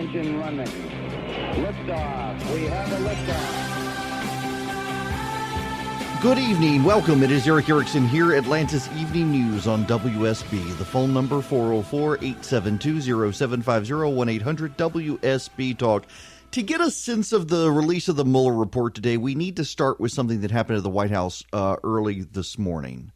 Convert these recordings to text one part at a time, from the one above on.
engine running. Liftoff. We have a liftoff. Good evening. Welcome. It is Eric Erickson here, Atlanta's Evening News on WSB. The phone number 404-872-0750, 1-800-WSB-TALK. To get a sense of the release of the Mueller report today, we need to start with something that happened at the White House early this morning.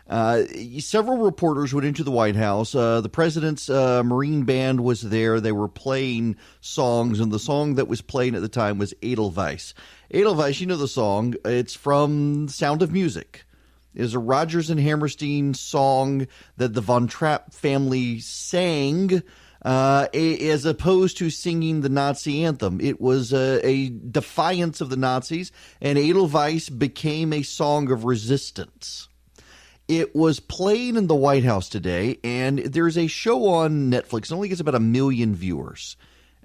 Several reporters went into the White House. The president's Marine band was there. They were playing songs, and the song that was playing at the time was Edelweiss. Edelweiss, you know the song. It's from Sound of Music. It is a Rodgers and Hammerstein song that the Von Trapp family sang as opposed to singing the Nazi anthem. It was a defiance of the Nazis, and Edelweiss became a song of resistance. It was playing in the White House today, and there's a show on Netflix. It only gets about 1 million viewers.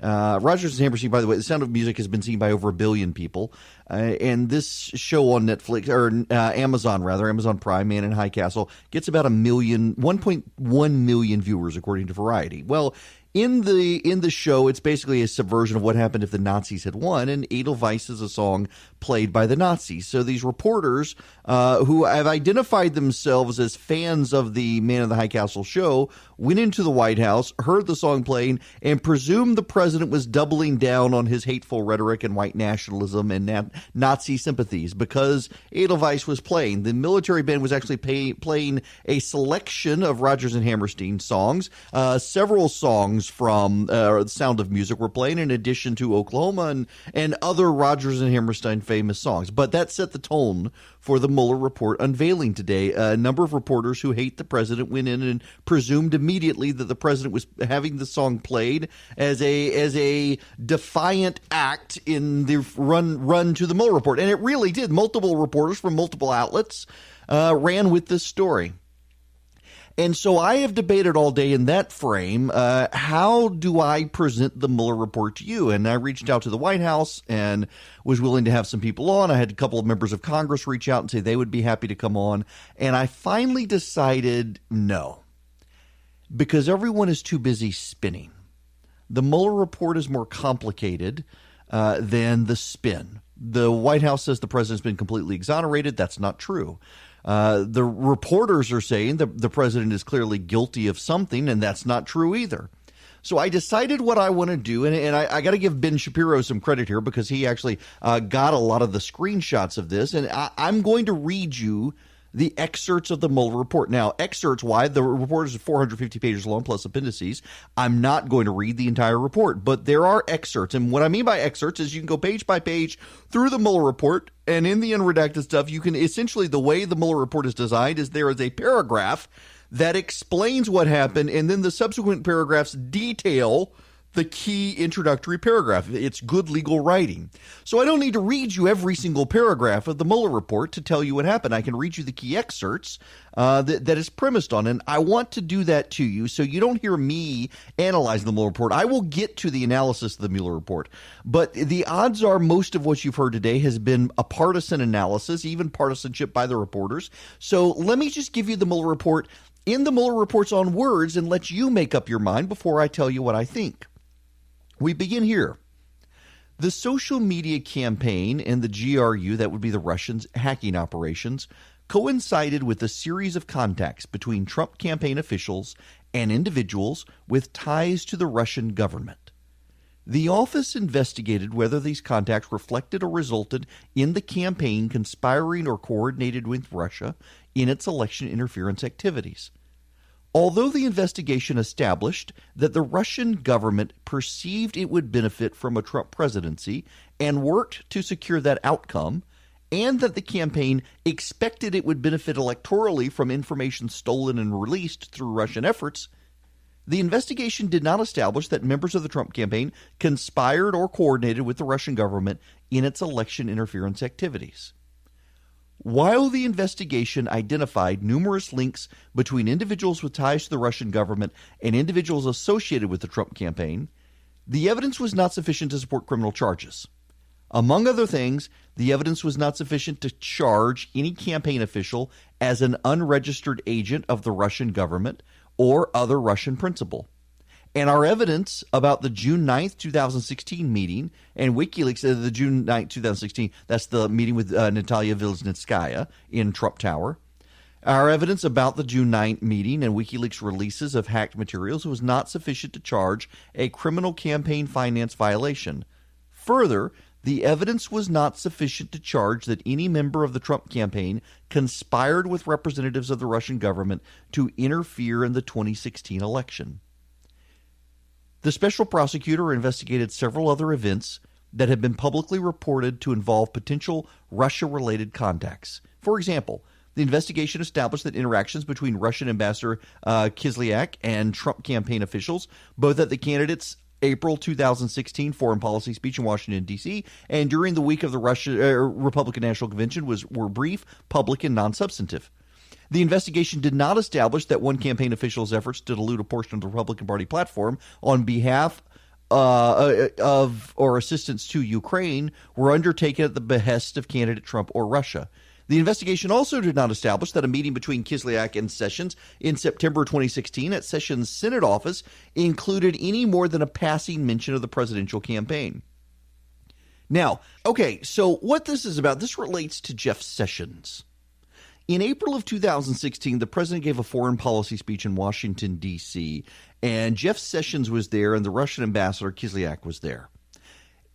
Rodgers and Hammerstein, by the way, The Sound of Music has been seen by over 1 billion people. And this show on Netflix, or Amazon Prime, Man in High Castle, gets about 1.1 million viewers, according to Variety. Well, in the show, it's basically a subversion of what happened if the Nazis had won, and Edelweiss is a song played by the Nazis. So these reporters who have identified themselves as fans of the Man in the High Castle show went into the White House, heard the song playing, and presumed the president was doubling down on his hateful rhetoric and white nationalism and Nazi sympathies because Edelweiss was playing. The military band was actually playing a selection of Rodgers and Hammerstein songs. Several songs from The Sound of Music were playing in addition to Oklahoma and other Rodgers and Hammerstein famous songs. But that set the tone for the Mueller report unveiling today. A number of reporters who hate the president went in and presumed immediately that the president was having the song played as a defiant act in the run to the Mueller report. And it really did. Multiple reporters from multiple outlets ran with this story. And so I have debated all day in that frame, how do I present the Mueller report to you? And I reached out to the White House and was willing to have some people on. I had a couple of members of Congress reach out and say they would be happy to come on. And I finally decided no, because everyone is too busy spinning. The Mueller report is more complicated than the spin. The White House says the president's been completely exonerated. That's not true. The reporters are saying that the president is clearly guilty of something, and that's not true either. So I decided what I want to do, and I got to give Ben Shapiro some credit here because he actually got a lot of the screenshots of this, and I'm going to read you the excerpts of the Mueller report. Now, excerpts, why? The report is 450 pages long plus appendices. I'm not going to read the entire report, but there are excerpts. And what I mean by excerpts is you can go page by page through the Mueller report, and in the unredacted stuff, you can essentially, the way the Mueller report is designed is there is a paragraph that explains what happened, and then the subsequent paragraphs detail the key introductory paragraph. It's good legal writing. So I don't need to read you every single paragraph of the Mueller report to tell you what happened. I can read you the key excerpts that is premised on. And I want to do that to you so you don't hear me analyzing the Mueller report. I will get to the analysis of the Mueller report. But the odds are most of what you've heard today has been a partisan analysis, even partisanship by the reporters. So let me just give you the Mueller report in the Mueller report's own words and let you make up your mind before I tell you what I think. We begin here. The social media campaign and the GRU, that would be the Russians' hacking operations, coincided with a series of contacts between Trump campaign officials and individuals with ties to the Russian government. The office investigated whether these contacts reflected or resulted in the campaign conspiring or coordinated with Russia in its election interference activities. Although the investigation established that the Russian government perceived it would benefit from a Trump presidency and worked to secure that outcome, and that the campaign expected it would benefit electorally from information stolen and released through Russian efforts, the investigation did not establish that members of the Trump campaign conspired or coordinated with the Russian government in its election interference activities. While the investigation identified numerous links between individuals with ties to the Russian government and individuals associated with the Trump campaign, the evidence was not sufficient to support criminal charges. Among other things, the evidence was not sufficient to charge any campaign official as an unregistered agent of the Russian government or other Russian principal. And our evidence about the June 9th, 2016 meeting and WikiLeaks, the June 9th, 2016, that's the meeting with Natalia Vilznitskaya in Trump Tower. Our evidence about the June 9th meeting and WikiLeaks releases of hacked materials was not sufficient to charge a criminal campaign finance violation. Further, the evidence was not sufficient to charge that any member of the Trump campaign conspired with representatives of the Russian government to interfere in the 2016 election. The special prosecutor investigated several other events that have been publicly reported to involve potential Russia-related contacts. For example, the investigation established that interactions between Russian Ambassador Kislyak and Trump campaign officials, both at the candidate's April 2016 foreign policy speech in Washington, D.C., and during the week of the Republican National Convention were brief, public, and non-substantive. The investigation did not establish that one campaign official's efforts to dilute a portion of the Republican Party platform on behalf of or assistance to Ukraine were undertaken at the behest of candidate Trump or Russia. The investigation also did not establish that a meeting between Kislyak and Sessions in September 2016 at Sessions' Senate office included any more than a passing mention of the presidential campaign. Now, okay, so what this is about, this relates to Jeff Sessions. In April of 2016, the president gave a foreign policy speech in Washington, D.C., and Jeff Sessions was there, and the Russian ambassador Kislyak was there.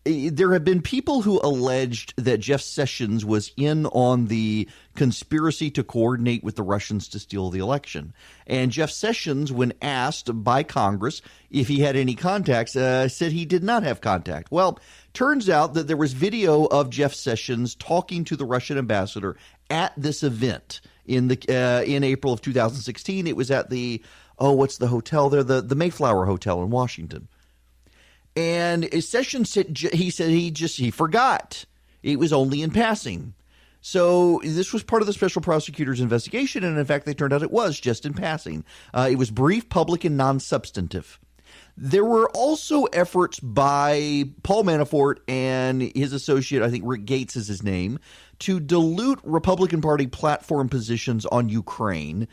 There have been people who alleged that Jeff Sessions was in on the conspiracy to coordinate with the Russians to steal the election. And Jeff Sessions, when asked by Congress if he had any contacts, said he did not have contact. Well, turns out that there was video of Jeff Sessions talking to the Russian ambassador at this event in April of 2016. It was at the, what's the hotel there? The Mayflower Hotel in Washington. And Sessions said he forgot. It was only in passing. So this was part of the special prosecutor's investigation, and in fact, they turned out it was just in passing. It was brief, public, and non-substantive. There were also efforts by Paul Manafort and his associate, I think Rick Gates is his name, to dilute Republican Party platform positions on Ukraine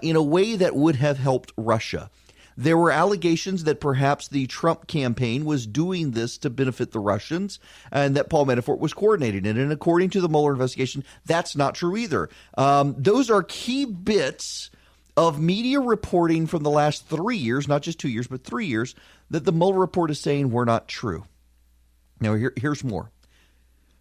in a way that would have helped Russia. There were allegations that perhaps the Trump campaign was doing this to benefit the Russians and that Paul Manafort was coordinating it. And according to the Mueller investigation, that's not true either. Those are key bits of media reporting from the last 3 years, not just 2 years, but 3 years, that the Mueller report is saying were not true. Now, here's more.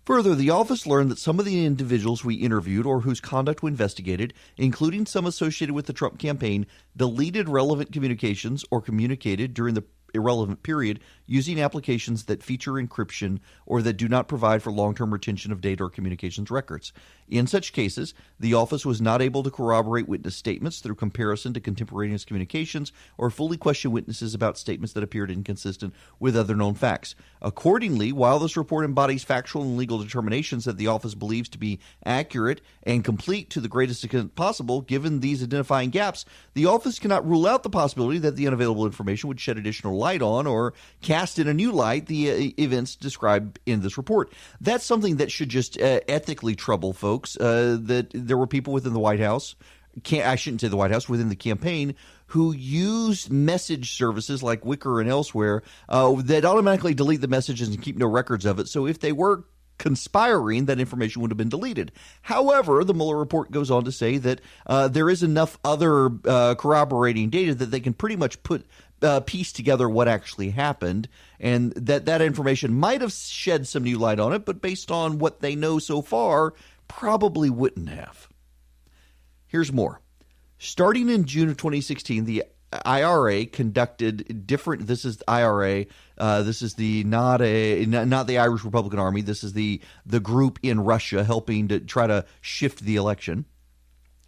Further, the office learned that some of the individuals we interviewed or whose conduct we investigated, including some associated with the Trump campaign, deleted relevant communications or communicated during the irrelevant period using applications that feature encryption or that do not provide for long-term retention of data or communications records. In such cases, the office was not able to corroborate witness statements through comparison to contemporaneous communications or fully question witnesses about statements that appeared inconsistent with other known facts. Accordingly, while this report embodies factual and legal determinations that the office believes to be accurate and complete to the greatest extent possible, given these identifying gaps, the office cannot rule out the possibility that the unavailable information would shed additional light on or cast in a new light the events described in this report. That's something that should just ethically trouble folks, that there were people within the White House, I shouldn't say the White House, within the campaign, who used message services like Wicker and elsewhere that automatically delete the messages and keep no records of it. So if they were conspiring, that information would have been deleted. However, the Mueller report goes on to say that there is enough other corroborating data that they can pretty much piece together what actually happened, and that information might have shed some new light on it, but based on what they know so far, probably wouldn't have. Here's more. Starting in June of 2016, the IRA conducted different. This is the IRA. This is not the Irish Republican Army. This is the group in Russia helping to try to shift the election.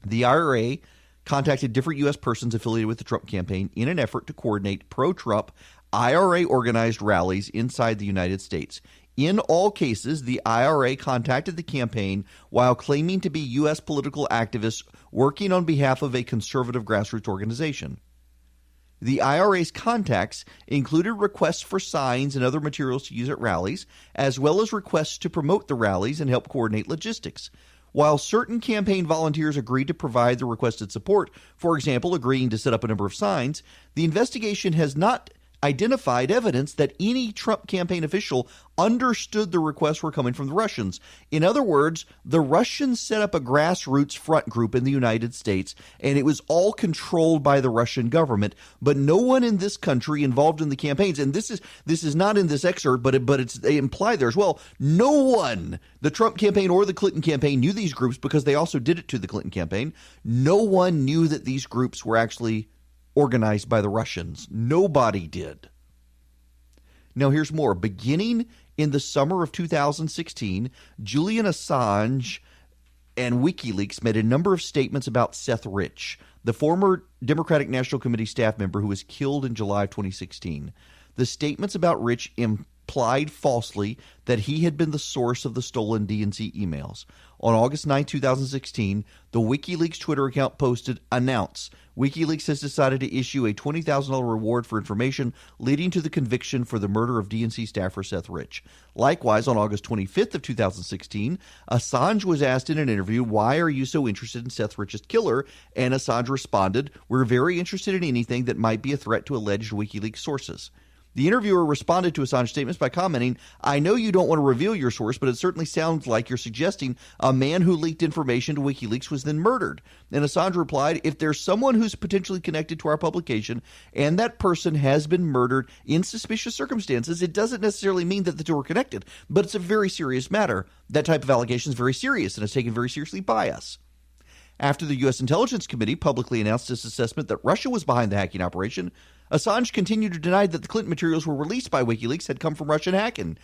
The IRA contacted different U.S. persons affiliated with the Trump campaign in an effort to coordinate pro-Trump IRA-organized rallies inside the United States. In all cases, the IRA contacted the campaign while claiming to be U.S. political activists working on behalf of a conservative grassroots organization. The IRA's contacts included requests for signs and other materials to use at rallies, as well as requests to promote the rallies and help coordinate logistics. while certain campaign volunteers agreed to provide the requested support, for example, agreeing to set up a number of signs, the investigation has not identified evidence that any Trump campaign official understood the requests were coming from the Russians. In other words, the Russians set up a grassroots front group in the United States, and it was all controlled by the Russian government. But no one in this country involved in the campaigns, and this is not in this excerpt, but it's implied there as well. No one, the Trump campaign or the Clinton campaign, knew these groups because they also did it to the Clinton campaign. No one knew that these groups were actually organized by the Russians. Nobody did. Now, here's more. Beginning in the summer of 2016, Julian Assange and WikiLeaks made a number of statements about Seth Rich, the former Democratic National Committee staff member who was killed in July of 2016. The statements about Rich implied falsely that he had been the source of the stolen DNC emails. On August 9, 2016, the WikiLeaks Twitter account posted, "Announce. WikiLeaks has decided to issue a $20,000 reward for information leading to the conviction for the murder of DNC staffer Seth Rich." Likewise, on August 25th of 2016, Assange was asked in an interview, "Why are you so interested in Seth Rich's killer?" And Assange responded, "We're very interested in anything that might be a threat to alleged WikiLeaks sources." The interviewer responded to Assange's statements by commenting, "I know you don't want to reveal your source, but it certainly sounds like you're suggesting a man who leaked information to WikiLeaks was then murdered." And Assange replied, "If there's someone who's potentially connected to our publication and that person has been murdered in suspicious circumstances, it doesn't necessarily mean that the two are connected, but it's a very serious matter. That type of allegation is very serious and is taken very seriously by us." After the U.S. Intelligence Committee publicly announced its assessment that Russia was behind the hacking operation, Assange continued to deny that the Clinton materials were released by WikiLeaks had come from Russian hacking.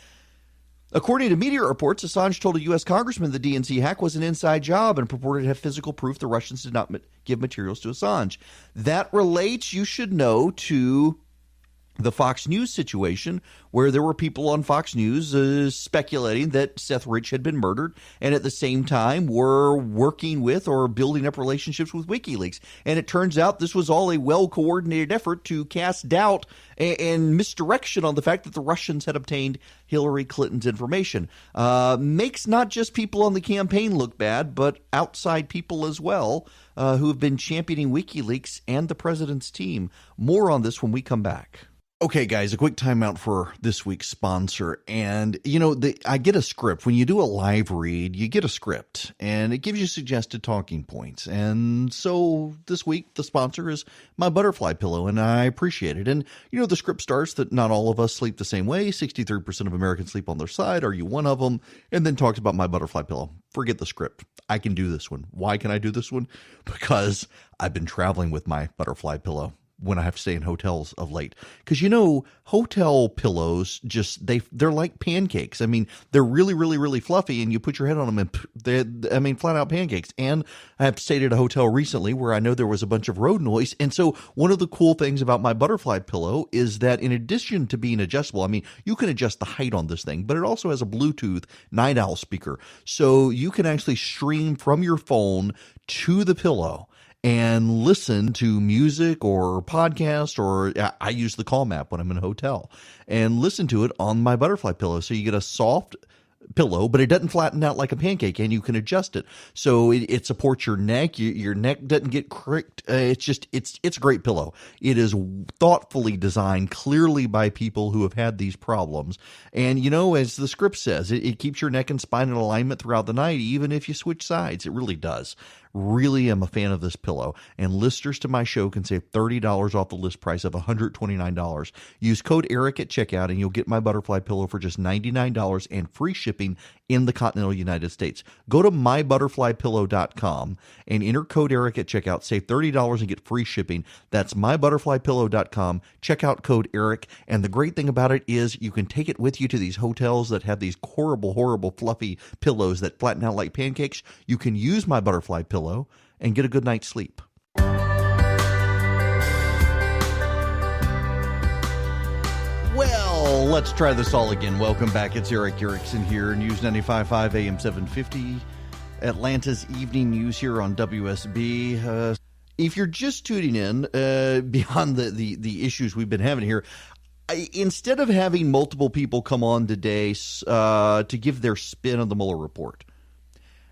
According to media reports, Assange told a U.S. congressman the DNC hack was an inside job and purported to have physical proof the Russians did not give materials to Assange. That relates, you should know, to the Fox News situation, where there were people on Fox News speculating that Seth Rich had been murdered, and at the same time were working with or building up relationships with WikiLeaks. And it turns out this was all a well-coordinated effort to cast doubt and misdirection on the fact that the Russians had obtained Hillary Clinton's information. Makes not just people on the campaign look bad, but outside people as well, who have been championing WikiLeaks and the president's team. More on this when we come back. Okay, guys, a quick timeout for this week's sponsor. And, I get a script. When you do a live read, you get a script, and it gives you suggested talking points. And so this week, the sponsor is my butterfly pillow, and I appreciate it. And, the script starts that not all of us sleep the same way. 63% of Americans sleep on their side. Are you one of them? And then talks about my butterfly pillow. Forget the script. I can do this one. Why can I do this one? Because I've been traveling with my butterfly pillow when I have to stay in hotels of late. Because, hotel pillows they're like pancakes. I mean, they're really, really, really fluffy, and you put your head on them and flat out pancakes. And I have stayed at a hotel recently where I know there was a bunch of road noise. And so one of the cool things about my butterfly pillow is that in addition to being adjustable, I mean, you can adjust the height on this thing, but it also has a Bluetooth night owl speaker. So you can actually stream from your phone to the pillow and listen to music or podcast, or I use the Calm app when I'm in a hotel, and listen to it on my butterfly pillow. So you get a soft pillow, but it doesn't flatten out like a pancake, and you can adjust it. So it supports your neck. Your neck doesn't get cricked. It's a great pillow. It is thoughtfully designed, clearly by people who have had these problems. And, as the script says, it keeps your neck and spine in alignment throughout the night, even if you switch sides. It really does. Really am a fan of this pillow, and listeners to my show can save $30 off the list price of $129. Use code ERIC at checkout, and you'll get my butterfly pillow for just $99 and free shipping in the continental United States. Go to mybutterflypillow.com and enter code ERIC at checkout. Save $30 and get free shipping. That's mybutterflypillow.com. Check out code ERIC, and the great thing about it is you can take it with you to these hotels that have these horrible, horrible, fluffy pillows that flatten out like pancakes. You can use my butterfly pillow and get a good night's sleep. Well, let's try this all again. Welcome back. It's Eric Erickson here, News 95.5 AM 750, Atlanta's evening news here on WSB. If you're just tuning in, beyond the issues we've been having here, instead of having multiple people come on today to give their spin on the Mueller report,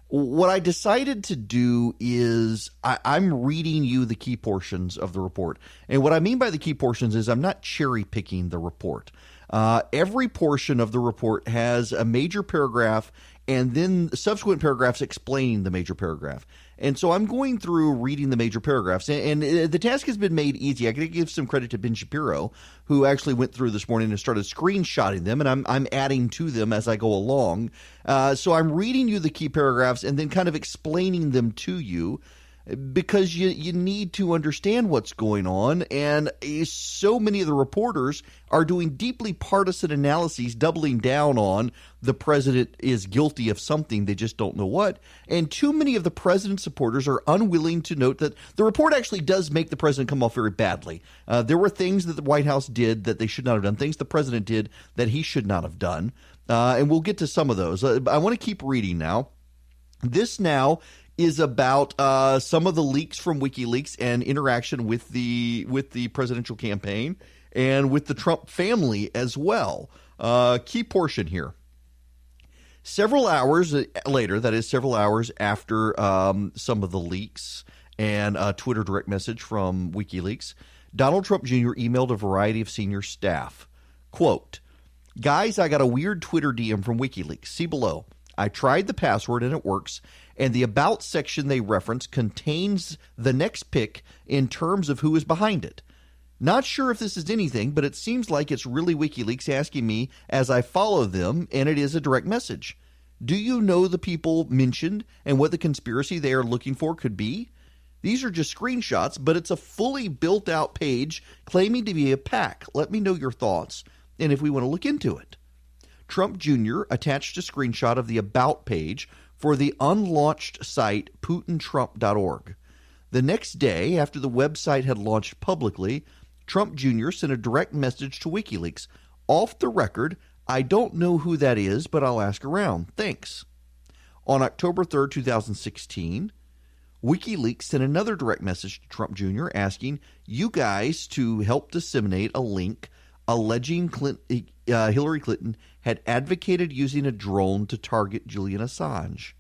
What I decided to do is I'm reading you the key portions of the report. And what I mean by the key portions is I'm not cherry picking the report. Every portion of the report has a major paragraph and then subsequent paragraphs explaining the major paragraph. And so I'm going through reading the major paragraphs, and the task has been made easy. I got to give some credit to Ben Shapiro, who actually went through this morning and started screenshotting them, and I'm adding to them as I go along. So I'm reading you the key paragraphs and then kind of explaining them to you, because you need to understand what's going on. And so many of the reporters are doing deeply partisan analyses, doubling down on the president is guilty of something, they just don't know what. And too many of the president's supporters are unwilling to note that the report actually does make the president come off very badly. There were things that the White House did that they should not have done, things the president did that he should not have done. And we'll get to some of those. I want to keep reading now. This now is about some of the leaks from WikiLeaks and interaction with the presidential campaign and with the Trump family as well. Key portion here. Several hours later, that is several hours after some of the leaks and a Twitter direct message from WikiLeaks, Donald Trump Jr. emailed a variety of senior staff. Quote, "Guys, I got a weird Twitter DM from WikiLeaks. See below. I tried the password and it works, and the About section they reference contains the next pick in terms of who is behind it. Not sure if this is anything, but it seems like it's really WikiLeaks asking me as I follow them, and it is a direct message. Do you know the people mentioned and what the conspiracy they are looking for could be? These are just screenshots, but it's a fully built out page claiming to be a PAC. Let me know your thoughts and if we want to look into it." Trump Jr. attached a screenshot of the About page for the unlaunched site PutinTrump.org. The next day, after the website had launched publicly, Trump Jr. sent a direct message to WikiLeaks. "Off the record, I don't know who that is, but I'll ask around. Thanks." On October 3rd, 2016, WikiLeaks sent another direct message to Trump Jr. asking you guys to help disseminate a link alleging Hillary Clinton had advocated using a drone to target Julian Assange.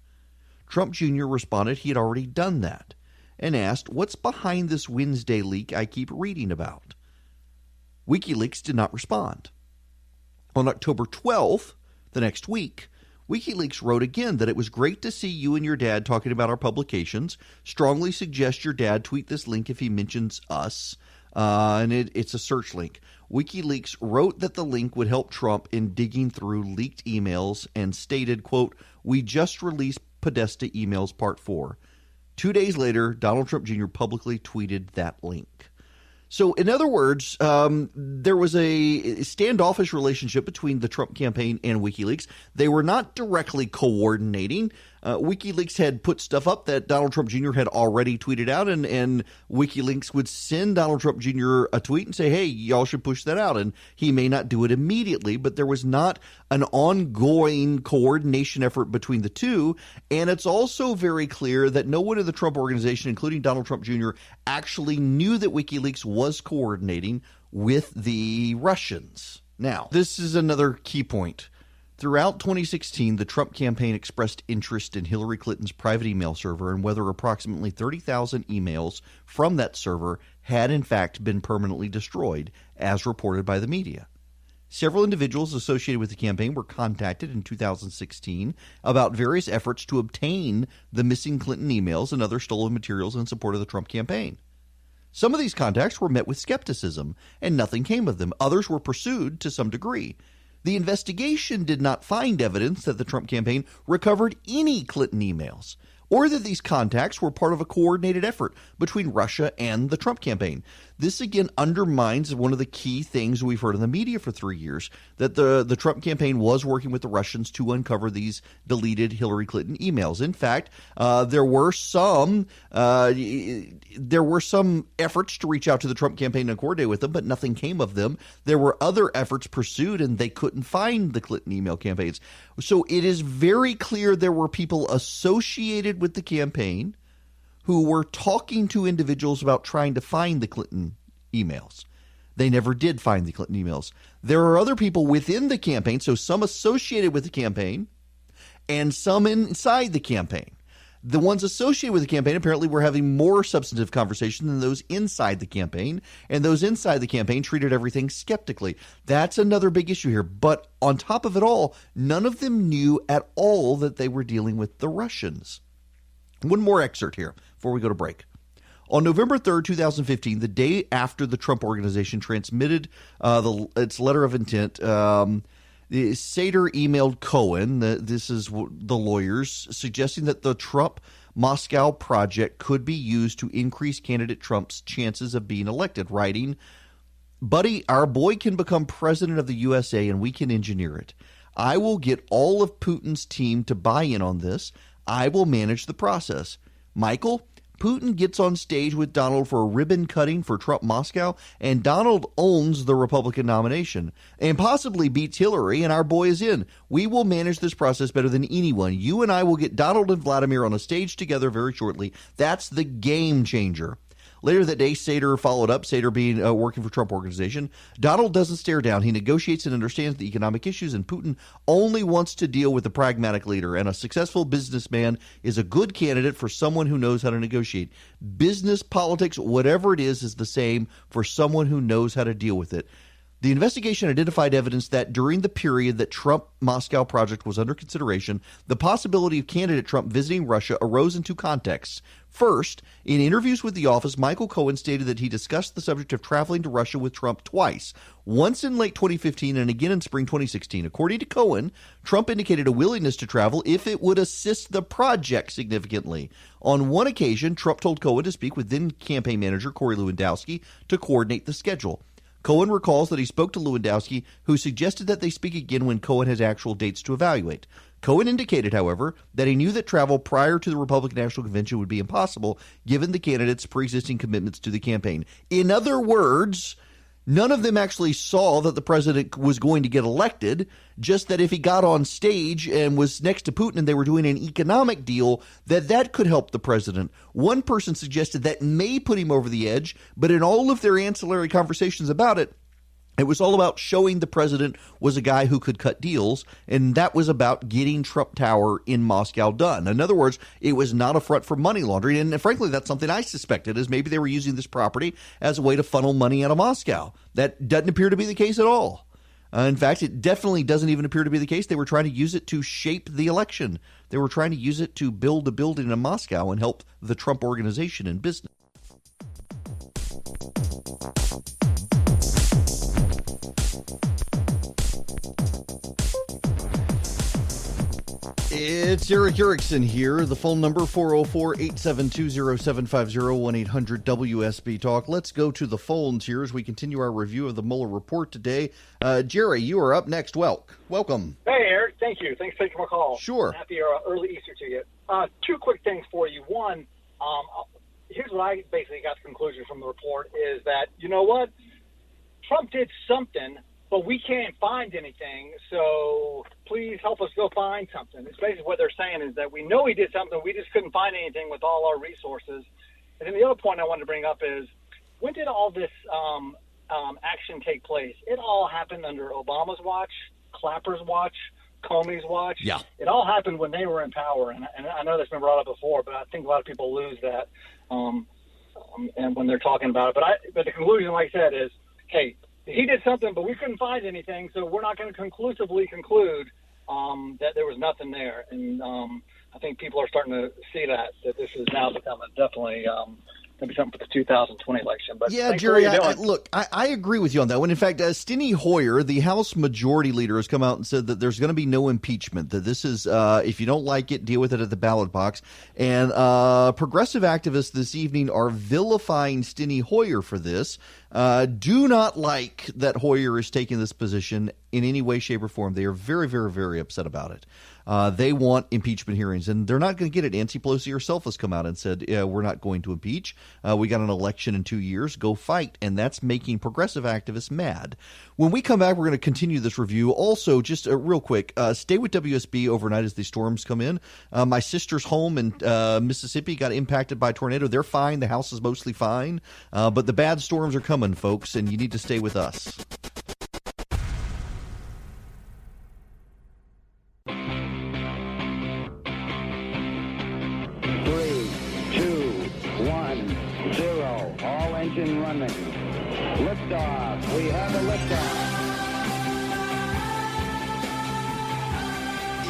Trump Jr. responded he had already done that and asked, "What's behind this Wednesday leak I keep reading about?" WikiLeaks did not respond. On October 12th, the next week, WikiLeaks wrote again that it was great to see you and your dad talking about our publications. Strongly suggest your dad tweet this link if he mentions us. And it's a search link. WikiLeaks wrote that the link would help Trump in digging through leaked emails and stated, quote, "We just released Podesta emails part 4. 2 days later, Donald Trump Jr. publicly tweeted that link. So, in other words, there was a standoffish relationship between the Trump campaign and WikiLeaks. They were not directly coordinating. WikiLeaks had put stuff up that Donald Trump Jr. had already tweeted out, and WikiLeaks would send Donald Trump Jr. a tweet and say, hey, y'all should push that out. And he may not do it immediately, but there was not an ongoing coordination effort between the two. And it's also very clear that no one in the Trump organization, including Donald Trump Jr., actually knew that WikiLeaks was coordinating with the Russians. Now, this is another key point. Throughout 2016, the Trump campaign expressed interest in Hillary Clinton's private email server and whether approximately 30,000 emails from that server had in fact been permanently destroyed, as reported by the media. Several individuals associated with the campaign were contacted in 2016 about various efforts to obtain the missing Clinton emails and other stolen materials in support of the Trump campaign. Some of these contacts were met with skepticism, and nothing came of them. Others were pursued to some degree. The investigation did not find evidence that the Trump campaign recovered any Clinton emails, or that these contacts were part of a coordinated effort between Russia and the Trump campaign. This again undermines one of the key things we've heard in the media for 3 years, that the Trump campaign was working with the Russians to uncover these deleted Hillary Clinton emails. In fact, there were some efforts to reach out to the Trump campaign and coordinate with them, but nothing came of them. There were other efforts pursued, and they couldn't find the Clinton email campaigns. So it is very clear there were people associated with the campaign who were talking to individuals about trying to find the Clinton emails. They never did find the Clinton emails. There are other people within the campaign, so some associated with the campaign and some inside the campaign, The ones associated with the campaign apparently were having more substantive conversation than those inside the campaign, and those inside the campaign treated everything skeptically. That's another big issue here. But on top of it all, none of them knew at all that they were dealing with the Russians. One more excerpt here before we go to break. On November 3rd, 2015, the day after the Trump Organization transmitted its letter of intent, Sater emailed Cohen, this is the lawyers, suggesting that the Trump-Moscow project could be used to increase candidate Trump's chances of being elected, writing, "Buddy, our boy can become president of the USA and we can engineer it. I will get all of Putin's team to buy in on this. I will manage the process. Michael, Putin gets on stage with Donald for a ribbon cutting for Trump Moscow, and Donald owns the Republican nomination and possibly beats Hillary, and our boy is in. We will manage this process better than anyone. You and I will get Donald and Vladimir on a stage together very shortly. That's the game changer." Later that day, Sater followed up, Sater being working for Trump Organization. "Donald doesn't stare down. He negotiates and understands the economic issues, and Putin only wants to deal with a pragmatic leader, and a successful businessman is a good candidate for someone who knows how to negotiate. Business, politics, whatever it is the same for someone who knows how to deal with it." The investigation identified evidence that during the period that Trump-Moscow project was under consideration, the possibility of candidate Trump visiting Russia arose in two contexts. First, in interviews with the office, Michael Cohen stated that he discussed the subject of traveling to Russia with Trump twice, once in late 2015 and again in spring 2016. According to Cohen, Trump indicated a willingness to travel if it would assist the project significantly. On one occasion, Trump told Cohen to speak with then campaign manager Corey Lewandowski to coordinate the schedule. Cohen recalls that he spoke to Lewandowski, who suggested that they speak again when Cohen has actual dates to evaluate. Cohen indicated, however, that he knew that travel prior to the Republican National Convention would be impossible given the candidates' pre-existing commitments to the campaign. In other words, none of them actually saw that the president was going to get elected, just that if he got on stage and was next to Putin and they were doing an economic deal, that could help the president. One person suggested that may put him over the edge, but in all of their ancillary conversations about it, it was all about showing the president was a guy who could cut deals, and that was about getting Trump Tower in Moscow done. In other words, it was not a front for money laundering, and frankly, that's something I suspected, is maybe they were using this property as a way to funnel money out of Moscow. That doesn't appear to be the case at all. In fact, it definitely doesn't even appear to be the case. They were trying to use it to shape the election. They were trying to use it to build a building in Moscow and help the Trump Organization in business. It's Eric Erickson here. The phone number 404-872-0750, 1-800-WSB Talk. Let's go to the phones here as we continue our review of the Mueller report today. Jerry, you are up next. Welcome. Hey, Eric. Thank you. Thanks for taking my call. Sure. Happy early Easter to you. Two quick things for you. One, here's what I basically got the conclusion from the report is that, you know what? Trump did something, but we can't find anything, so please help us go find something. It's basically what they're saying is that we know he did something, we just couldn't find anything with all our resources. And then the other point I wanted to bring up is, when did all this action take place? It all happened under Obama's watch, Clapper's watch, Comey's watch. Yeah. It all happened when they were in power, and I know that's been brought up before, but I think a lot of people lose that and when they're talking about it. But the conclusion, like I said, is, hey, he did something, but we couldn't find anything, so we're not going to conclusively conclude that there was nothing there. And I think people are starting to see that this is now becoming definitely maybe something for the 2020 election. But yeah, Jerry, I agree with you on that one. In fact, Steny Hoyer, the House Majority Leader, has come out and said that there's going to be no impeachment, that this is, if you don't like it, deal with it at the ballot box. And progressive activists this evening are vilifying Steny Hoyer for this. Do not like that Hoyer is taking this position in any way, shape, or form. They are very, very, very upset about it. They want impeachment hearings, and they're not going to get it. Nancy Pelosi herself has come out and said, we're not going to impeach. We got an election in 2 years. Go fight. And that's making progressive activists mad. When we come back, we're going to continue this review. Also, just real quick, stay with WSB overnight as the storms come in. My sister's home in Mississippi got impacted by a tornado. They're fine. The house is mostly fine. But the bad storms are coming, folks, and you need to stay with us. engine running. Liftoff. We have a liftoff.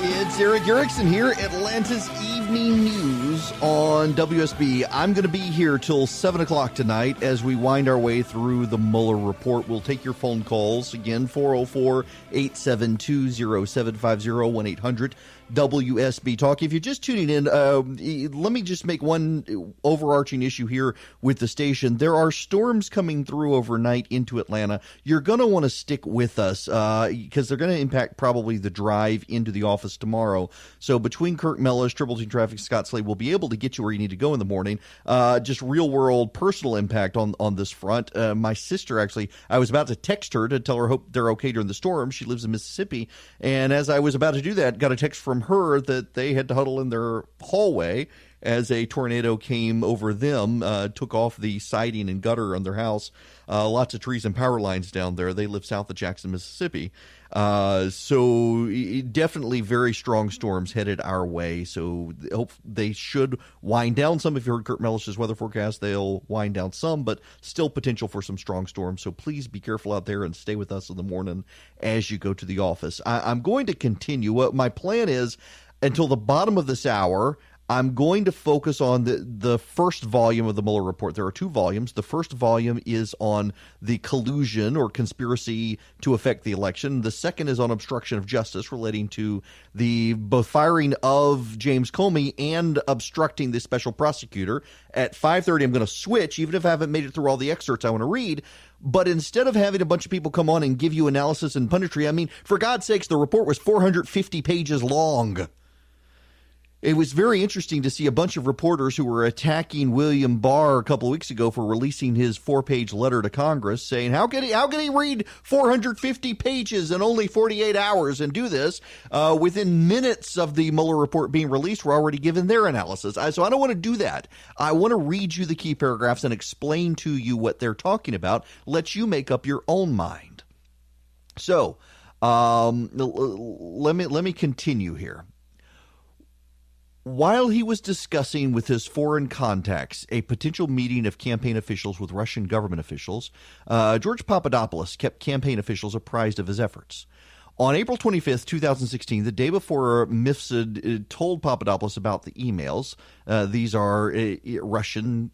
It's Eric Erickson here, Atlanta's Evening News on WSB. I'm going to be here till 7 o'clock tonight as we wind our way through the Mueller report. We'll take your phone calls. Again, 404-872-0750, 1-800-WSB Talk. If you're just tuning in, let me just make one overarching issue here with the station. There are storms coming through overnight into Atlanta. You're going to want to stick with us because they're going to impact probably the drive into the office tomorrow. So between Kirk Mellish, Triple T Traffic, Scott Slade, we'll be able to get you where you need to go in the morning. Just real world personal impact on this front. My sister, actually, I was about to text her to tell her hope they're okay during the storm. She lives in Mississippi. And as I was about to do that, got a text from her that they had to huddle in their hallway as a tornado came over them, took off the siding and gutter on their house. Lots of trees and power lines down there. They live south of Jackson, Mississippi. So definitely very strong storms headed our way. So hope they should wind down some. If you heard Kurt Mellish's weather forecast, they'll wind down some, but still potential for some strong storms. So please be careful out there and stay with us in the morning as you go to the office. I'm going to continue. What my plan is until the bottom of this hour, I'm going to focus on the first volume of the Mueller report. There are two volumes. The first volume is on the collusion or conspiracy to affect the election. The second is on obstruction of justice relating to the both firing of James Comey and obstructing the special prosecutor. At 5:30, I'm going to switch, even if I haven't made it through all the excerpts I want to read. But instead of having a bunch of people come on and give you analysis and punditry, I mean, for God's sakes, the report was 450 pages long. It was very interesting to see a bunch of reporters who were attacking William Barr a couple of weeks ago for releasing his 4-page letter to Congress saying, how can he read 450 pages in only 48 hours and do this? Within minutes of the Mueller report being released, we're already given their analysis. So I don't want to do that. I want to read you the key paragraphs and explain to you what they're talking about, let you make up your own mind. So let me continue here. While he was discussing with his foreign contacts a potential meeting of campaign officials with Russian government officials, George Papadopoulos kept campaign officials apprised of his efforts. On April 25th, 2016, the day before Mifsud told Papadopoulos about the emails, these are Russians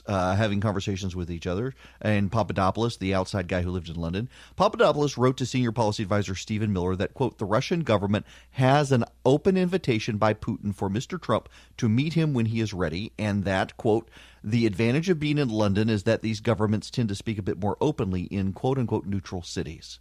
having conversations with each other, and Papadopoulos, the outside guy who lived in London. Papadopoulos wrote to senior policy advisor Stephen Mueller that, quote, the Russian government has an open invitation by Putin for Mr. Trump to meet him when he is ready, and that, quote, the advantage of being in London is that these governments tend to speak a bit more openly in, quote unquote, neutral cities.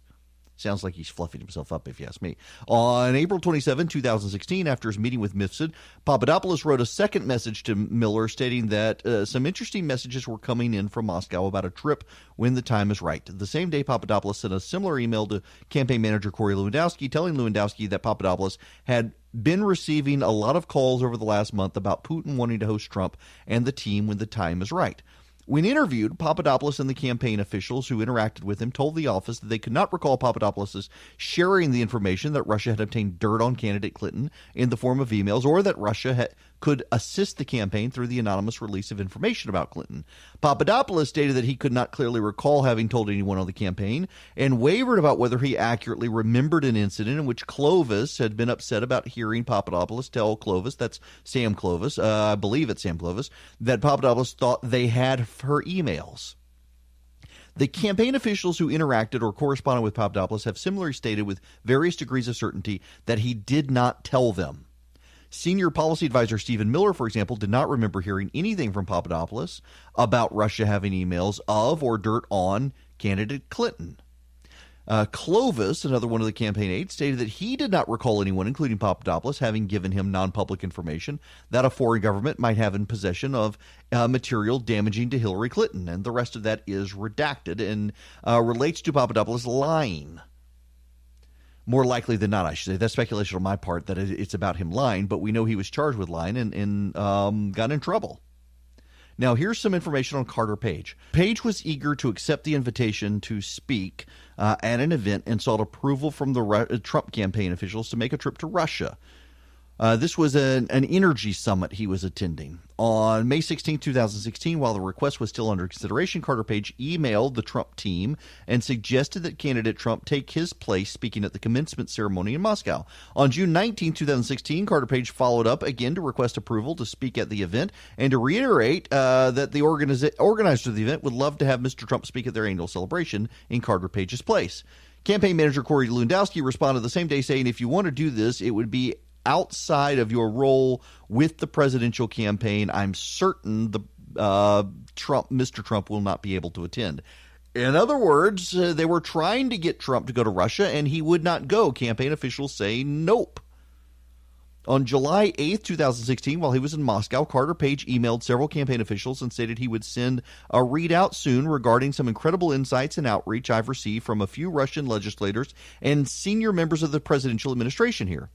Sounds like he's fluffing himself up, if you ask me. On April 27, 2016, after his meeting with Mifsud, Papadopoulos wrote a second message to Mueller stating that some interesting messages were coming in from Moscow about a trip when the time is right. The same day, Papadopoulos sent a similar email to campaign manager Corey Lewandowski, telling Lewandowski that Papadopoulos had been receiving a lot of calls over the last month about Putin wanting to host Trump and the team when the time is right. When interviewed, Papadopoulos and the campaign officials who interacted with him told the office that they could not recall Papadopoulos sharing the information that Russia had obtained dirt on candidate Clinton in the form of emails, or that Russia could assist the campaign through the anonymous release of information about Clinton. Papadopoulos stated that he could not clearly recall having told anyone on the campaign and wavered about whether he accurately remembered an incident in which Clovis had been upset about hearing Papadopoulos tell Clovis, that's Sam Clovis, I believe it's Sam Clovis, that Papadopoulos thought they had her emails. The campaign officials who interacted or corresponded with Papadopoulos have similarly stated with various degrees of certainty that he did not tell them. Senior policy advisor Stephen Mueller, for example, did not remember hearing anything from Papadopoulos about Russia having emails of or dirt on candidate Clinton. Clovis, another one of the campaign aides, stated that he did not recall anyone, including Papadopoulos, having given him non-public information that a foreign government might have in possession of material damaging to Hillary Clinton. And the rest of that is redacted and relates to Papadopoulos lying. More likely than not, I should say. That's speculation on my part that it's about him lying, but we know he was charged with lying and got in trouble. Now, here's some information on Carter Page. Page was eager to accept the invitation to speak at an event and sought approval from the Trump campaign officials to make a trip to Russia. This was an energy summit he was attending. On May 16, 2016, while the request was still under consideration, Carter Page emailed the Trump team and suggested that candidate Trump take his place speaking at the commencement ceremony in Moscow. On June 19, 2016, Carter Page followed up again to request approval to speak at the event and to reiterate that the organizers of the event would love to have Mr. Trump speak at their annual celebration in Carter Page's place. Campaign manager Corey Lewandowski responded the same day saying, if you want to do this, it would be outside of your role with the presidential campaign. I'm certain Mr. Trump will not be able to attend. In other words, they were trying to get Trump to go to Russia, and he would not go. Campaign officials say nope. On July 8, 2016, while he was in Moscow, Carter Page emailed several campaign officials and stated he would send a readout soon regarding some incredible insights and outreach I've received from a few Russian legislators and senior members of the presidential administration here.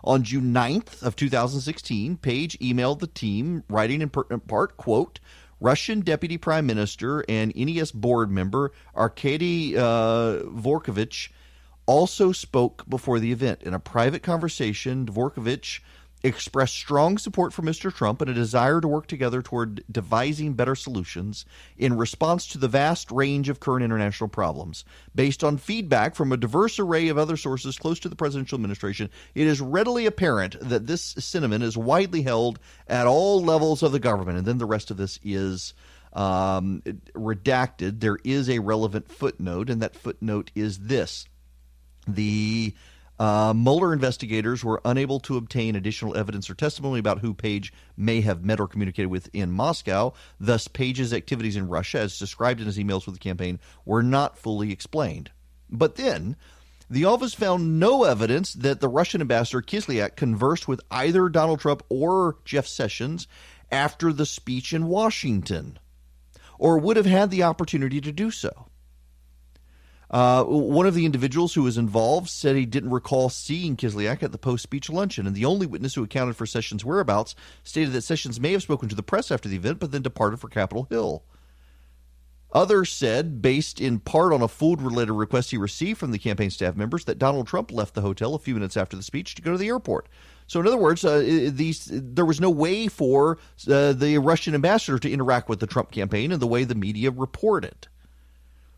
On June 9th of 2016, Page emailed the team, writing in pertinent part, quote, Russian Deputy Prime Minister and NES board member Arkady Dvorkovich also spoke before the event. In a private conversation, Dvorkovich expressed strong support for Mr. Trump and a desire to work together toward devising better solutions in response to the vast range of current international problems. Based on feedback from a diverse array of other sources close to the presidential administration, it is readily apparent that this sentiment is widely held at all levels of the government. And then the rest of this is redacted. There is a relevant footnote, and that footnote is this. The Mueller investigators were unable to obtain additional evidence or testimony about who Page may have met or communicated with in Moscow. Thus, Page's activities in Russia, as described in his emails with the campaign, were not fully explained. But then, the office found no evidence that the Russian ambassador Kislyak conversed with either Donald Trump or Jeff Sessions after the speech in Washington, or would have had the opportunity to do so. One of the individuals who was involved said he didn't recall seeing Kislyak at the post-speech luncheon, and the only witness who accounted for Sessions' whereabouts stated that Sessions may have spoken to the press after the event, but then departed for Capitol Hill. Others said, based in part on a food-related request he received from the campaign staff members, that Donald Trump left the hotel a few minutes after the speech to go to the airport. So in other words, there was no way for the Russian ambassador to interact with the Trump campaign in the way the media reported.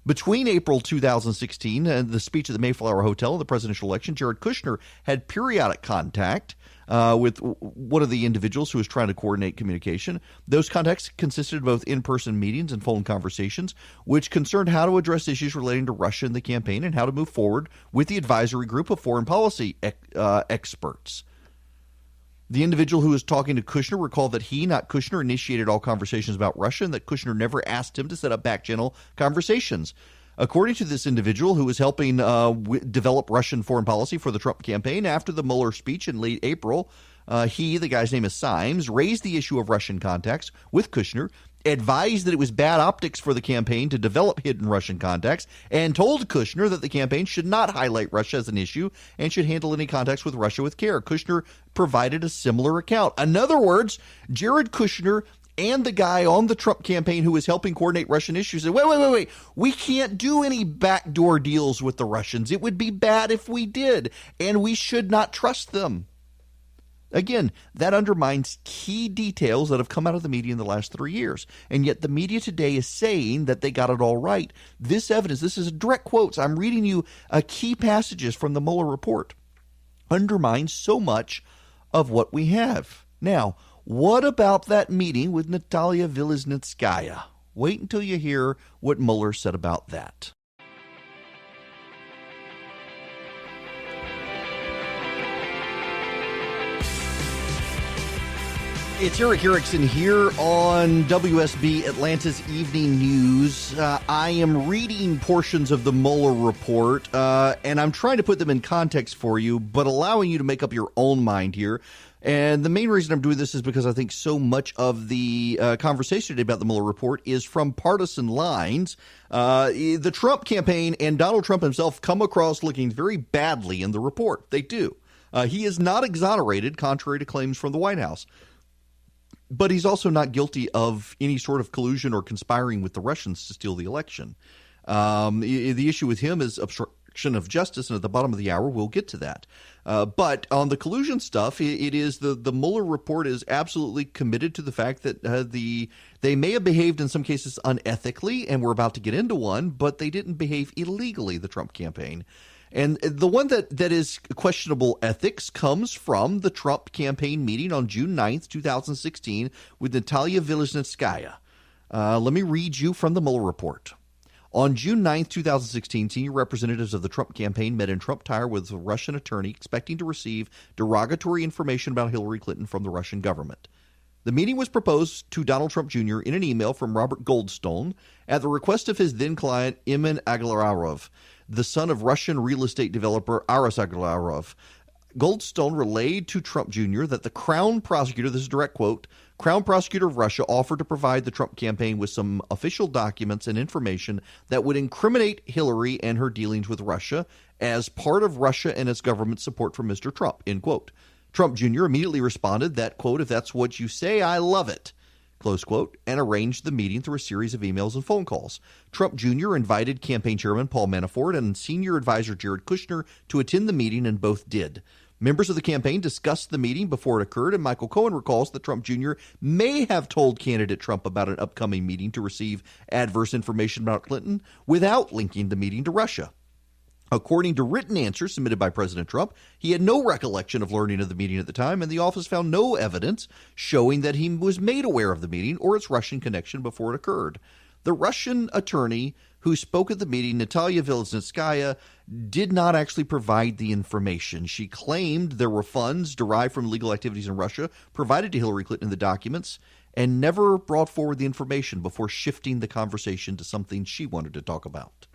Between April 2016 and the speech at the Mayflower Hotel and the presidential election, Jared Kushner had periodic contact with one of the individuals who was trying to coordinate communication. Those contacts consisted of both in-person meetings and phone conversations, which concerned how to address issues relating to Russia and the campaign and how to move forward with the advisory group of foreign policy experts. The individual who was talking to Kushner recalled that he, not Kushner, initiated all conversations about Russia and that Kushner never asked him to set up back-channel conversations. According to this individual who was helping develop Russian foreign policy for the Trump campaign, after the Mueller speech in late April, the guy's name is Symes, raised the issue of Russian contacts with Kushner, advised that it was bad optics for the campaign to develop hidden Russian contacts, and told Kushner that the campaign should not highlight Russia as an issue and should handle any contacts with Russia with care. Kushner provided a similar account. In other words, Jared Kushner and the guy on the Trump campaign who was helping coordinate Russian issues said, wait, we can't do any backdoor deals with the Russians. It would be bad if we did, and we should not trust them. Again, that undermines key details that have come out of the media in the last 3 years. And yet the media today is saying that they got it all right. This evidence, this is direct quotes. I'm reading you key passages from the Mueller report. Undermines so much of what we have. Now, what about that meeting with Natalia Vilizhnitskaya? Wait until you hear what Mueller said about that. It's Eric Erickson here on WSB Atlanta's Evening News. I am reading portions of the Mueller report, and I'm trying to put them in context for you, but allowing you to make up your own mind here. And the main reason I'm doing this is because I think so much of the conversation today about the Mueller report is from partisan lines. The Trump campaign and Donald Trump himself come across looking very badly in the report. They do. He is not exonerated, contrary to claims from the White House. But he's also not guilty of any sort of collusion or conspiring with the Russians to steal the election. The issue with him is obstruction obstruction of justice, and at the bottom of the hour, we'll get to that. But on the collusion stuff, it is the Mueller report is absolutely committed to the fact that they may have behaved in some cases unethically, and we're about to get into one, but they didn't behave illegally, the Trump campaign. And the one that is questionable ethics comes from the Trump campaign meeting on June 9th, 2016, with Natalia Vilizhnitskaya. Let me read you from the Mueller report. On June 9th, 2016, senior representatives of the Trump campaign met in Trump Tower with a Russian attorney expecting to receive derogatory information about Hillary Clinton from the Russian government. The meeting was proposed to Donald Trump Jr. in an email from Robert Goldstone at the request of his then-client Emin Agalarov, the son of Russian real estate developer Aras Agalarov. Goldstone relayed to Trump Jr. that the Crown Prosecutor, this is a direct quote, Crown Prosecutor of Russia offered to provide the Trump campaign with some official documents and information that would incriminate Hillary and her dealings with Russia as part of Russia and its government support for Mr. Trump, end quote. Trump Jr. immediately responded that, quote, if that's what you say, I love it, close quote, and arranged the meeting through a series of emails and phone calls. Trump Jr. invited campaign chairman Paul Manafort and senior advisor Jared Kushner to attend the meeting, and both did. Members of the campaign discussed the meeting before it occurred, and Michael Cohen recalls that Trump Jr. may have told candidate Trump about an upcoming meeting to receive adverse information about Clinton without linking the meeting to Russia. According to written answers submitted by President Trump, he had no recollection of learning of the meeting at the time, and the office found no evidence showing that he was made aware of the meeting or its Russian connection before it occurred. The Russian attorney who spoke at the meeting, Natalia Vilizhnitskaya, did not actually provide the information. She claimed there were funds derived from legal activities in Russia provided to Hillary Clinton in the documents and never brought forward the information before shifting the conversation to something she wanted to talk about.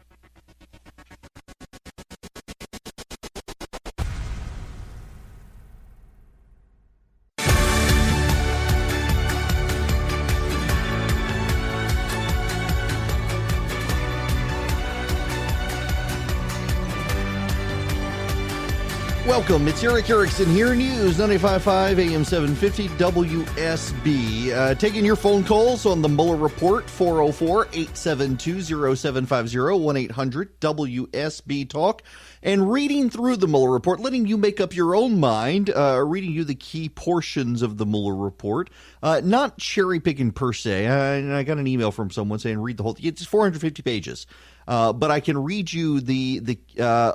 Welcome. It's Eric Erickson here. News 95.5 AM 750 WSB. Taking your phone calls on the Mueller Report, 404-872-0750, 1-800-WSB-TALK. And reading through the Mueller Report, letting you make up your own mind, reading you the key portions of the Mueller Report. Not cherry-picking per se. I got an email from someone saying read the whole thing. It's 450 pages. But I can read you the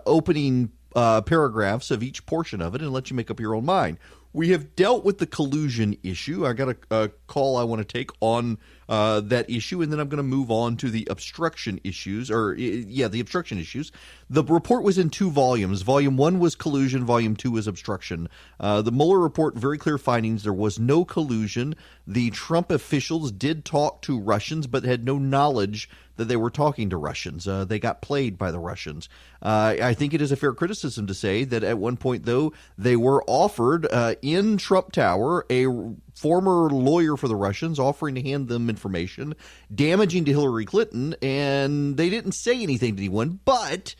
opening paragraphs of each portion of it and let you make up your own mind. We have dealt with the collusion issue. I got a call I want to take on that issue, and then I'm going to move on to the obstruction issues, the obstruction issues. The report was in 2 volumes. Volume 1 was collusion. Volume 2 was obstruction. The Mueller report, very clear findings. There was no collusion. The Trump officials did talk to Russians, but had no knowledge that they were talking to Russians. They got played by the Russians. I think it is a fair criticism to say that at one point, though, they were offered in Trump Tower a former lawyer for the Russians offering to hand them information damaging to Hillary Clinton, and they didn't say anything to anyone. But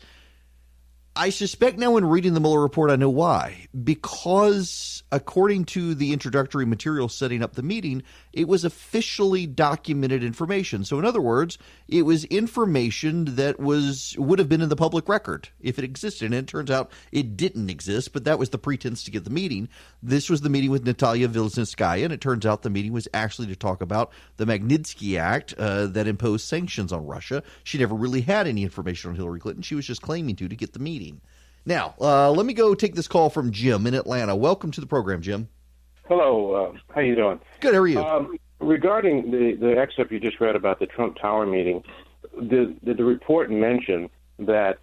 I suspect now in reading the Mueller report, I know why. Because according to the introductory material setting up the meeting, it was officially documented information. So in other words, it was information that would have been in the public record if it existed. And it turns out it didn't exist, but that was the pretense to get the meeting. This was the meeting with Natalia Vilizhnitskaya, and it turns out the meeting was actually to talk about the Magnitsky Act that imposed sanctions on Russia. She never really had any information on Hillary Clinton. She was just claiming to get the meeting. Now, let me go take this call from Jim in Atlanta. Welcome to the program, Jim. Hello. How you doing? Good. How are you? Regarding the excerpt you just read about the Trump Tower meeting, did the report mention that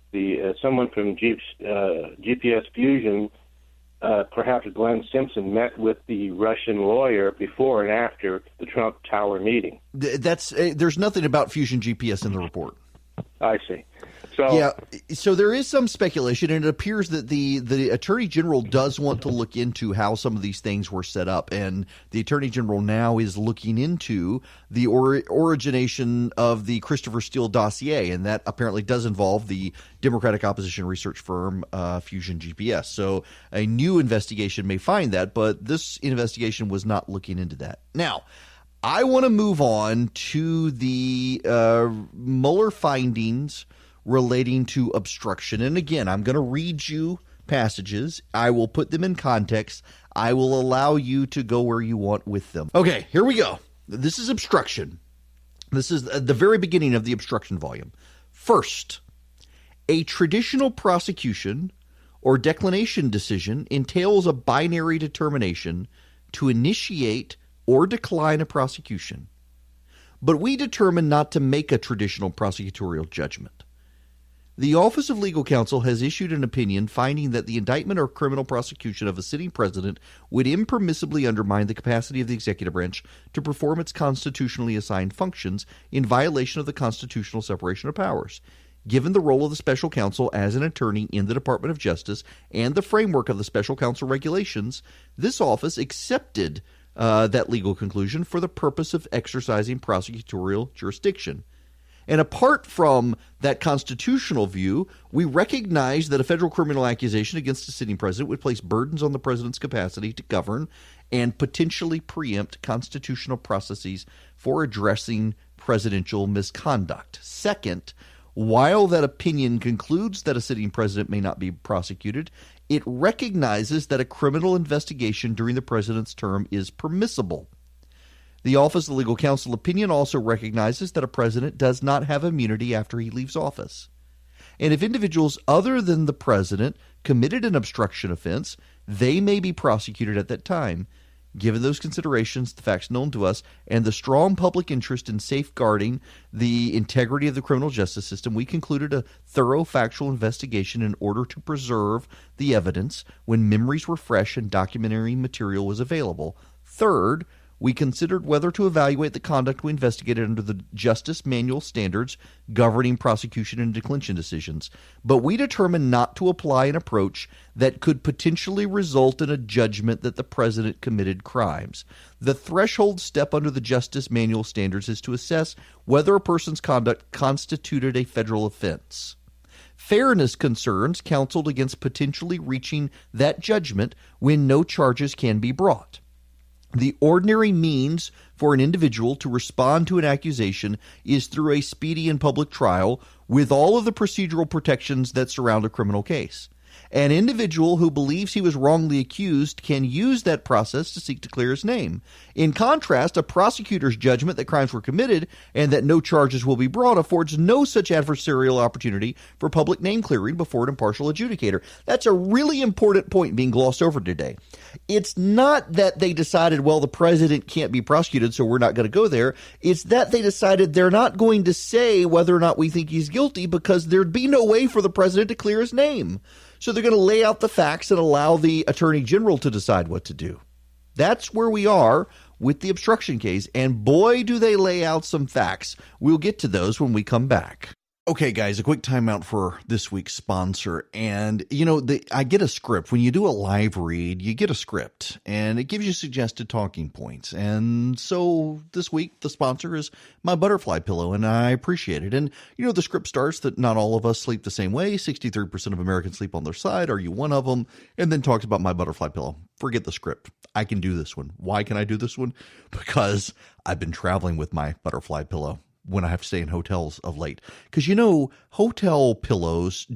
someone from GPS Fusion, perhaps Glenn Simpson, met with the Russian lawyer before and after the Trump Tower meeting? There's nothing about Fusion GPS in the report. I see. So there is some speculation, and it appears that the Attorney General does want to look into how some of these things were set up, and the Attorney General now is looking into the origination of the Christopher Steele dossier, and that apparently does involve the Democratic opposition research firm Fusion GPS. So a new investigation may find that, but this investigation was not looking into that. Now, I want to move on to the Mueller findings relating to obstruction. And again, I'm going to read you passages. I will put them in context. I will allow you to go where you want with them. Okay, here we go. This is obstruction. This is the very beginning of the obstruction volume. First, a traditional prosecution or declination decision entails a binary determination to initiate or decline a prosecution. But we determine not to make a traditional prosecutorial judgment. The Office of Legal Counsel has issued an opinion finding that the indictment or criminal prosecution of a sitting president would impermissibly undermine the capacity of the executive branch to perform its constitutionally assigned functions in violation of the constitutional separation of powers. Given the role of the special counsel as an attorney in the Department of Justice and the framework of the special counsel regulations, this office accepted that legal conclusion for the purpose of exercising prosecutorial jurisdiction. And apart from that constitutional view, we recognize that a federal criminal accusation against a sitting president would place burdens on the president's capacity to govern and potentially preempt constitutional processes for addressing presidential misconduct. Second, while that opinion concludes that a sitting president may not be prosecuted, it recognizes that a criminal investigation during the president's term is permissible. The Office of Legal Counsel opinion also recognizes that a president does not have immunity after he leaves office. And if individuals other than the president committed an obstruction offense, they may be prosecuted at that time. Given those considerations, the facts known to us, and the strong public interest in safeguarding the integrity of the criminal justice system, we concluded a thorough factual investigation in order to preserve the evidence when memories were fresh and documentary material was available. Third, we considered whether to evaluate the conduct we investigated under the Justice Manual standards governing prosecution and declension decisions, but we determined not to apply an approach that could potentially result in a judgment that the president committed crimes. The threshold step under the Justice Manual standards is to assess whether a person's conduct constituted a federal offense. Fairness concerns counseled against potentially reaching that judgment when no charges can be brought. The ordinary means for an individual to respond to an accusation is through a speedy and public trial with all of the procedural protections that surround a criminal case. An individual who believes he was wrongly accused can use that process to seek to clear his name. In contrast, a prosecutor's judgment that crimes were committed and that no charges will be brought affords no such adversarial opportunity for public name clearing before an impartial adjudicator. That's a really important point being glossed over today. It's not that they decided, well, the president can't be prosecuted, so we're not going to go there. It's that they decided they're not going to say whether or not we think he's guilty because there'd be no way for the president to clear his name. So they're going to lay out the facts and allow the attorney general to decide what to do. That's where we are with the obstruction case. And boy, do they lay out some facts. We'll get to those when we come back. Okay, guys, a quick timeout for this week's sponsor. And, I get a script. When you do a live read, you get a script, and it gives you suggested talking points. And so this week, the sponsor is my butterfly pillow, and I appreciate it. And, the script starts that not all of us sleep the same way. 63% of Americans sleep on their side. Are you one of them? And then talks about my butterfly pillow. Forget the script. I can do this one. Why can I do this one? Because I've been traveling with my butterfly pillow when I have to stay in hotels of late. Because, hotel pillows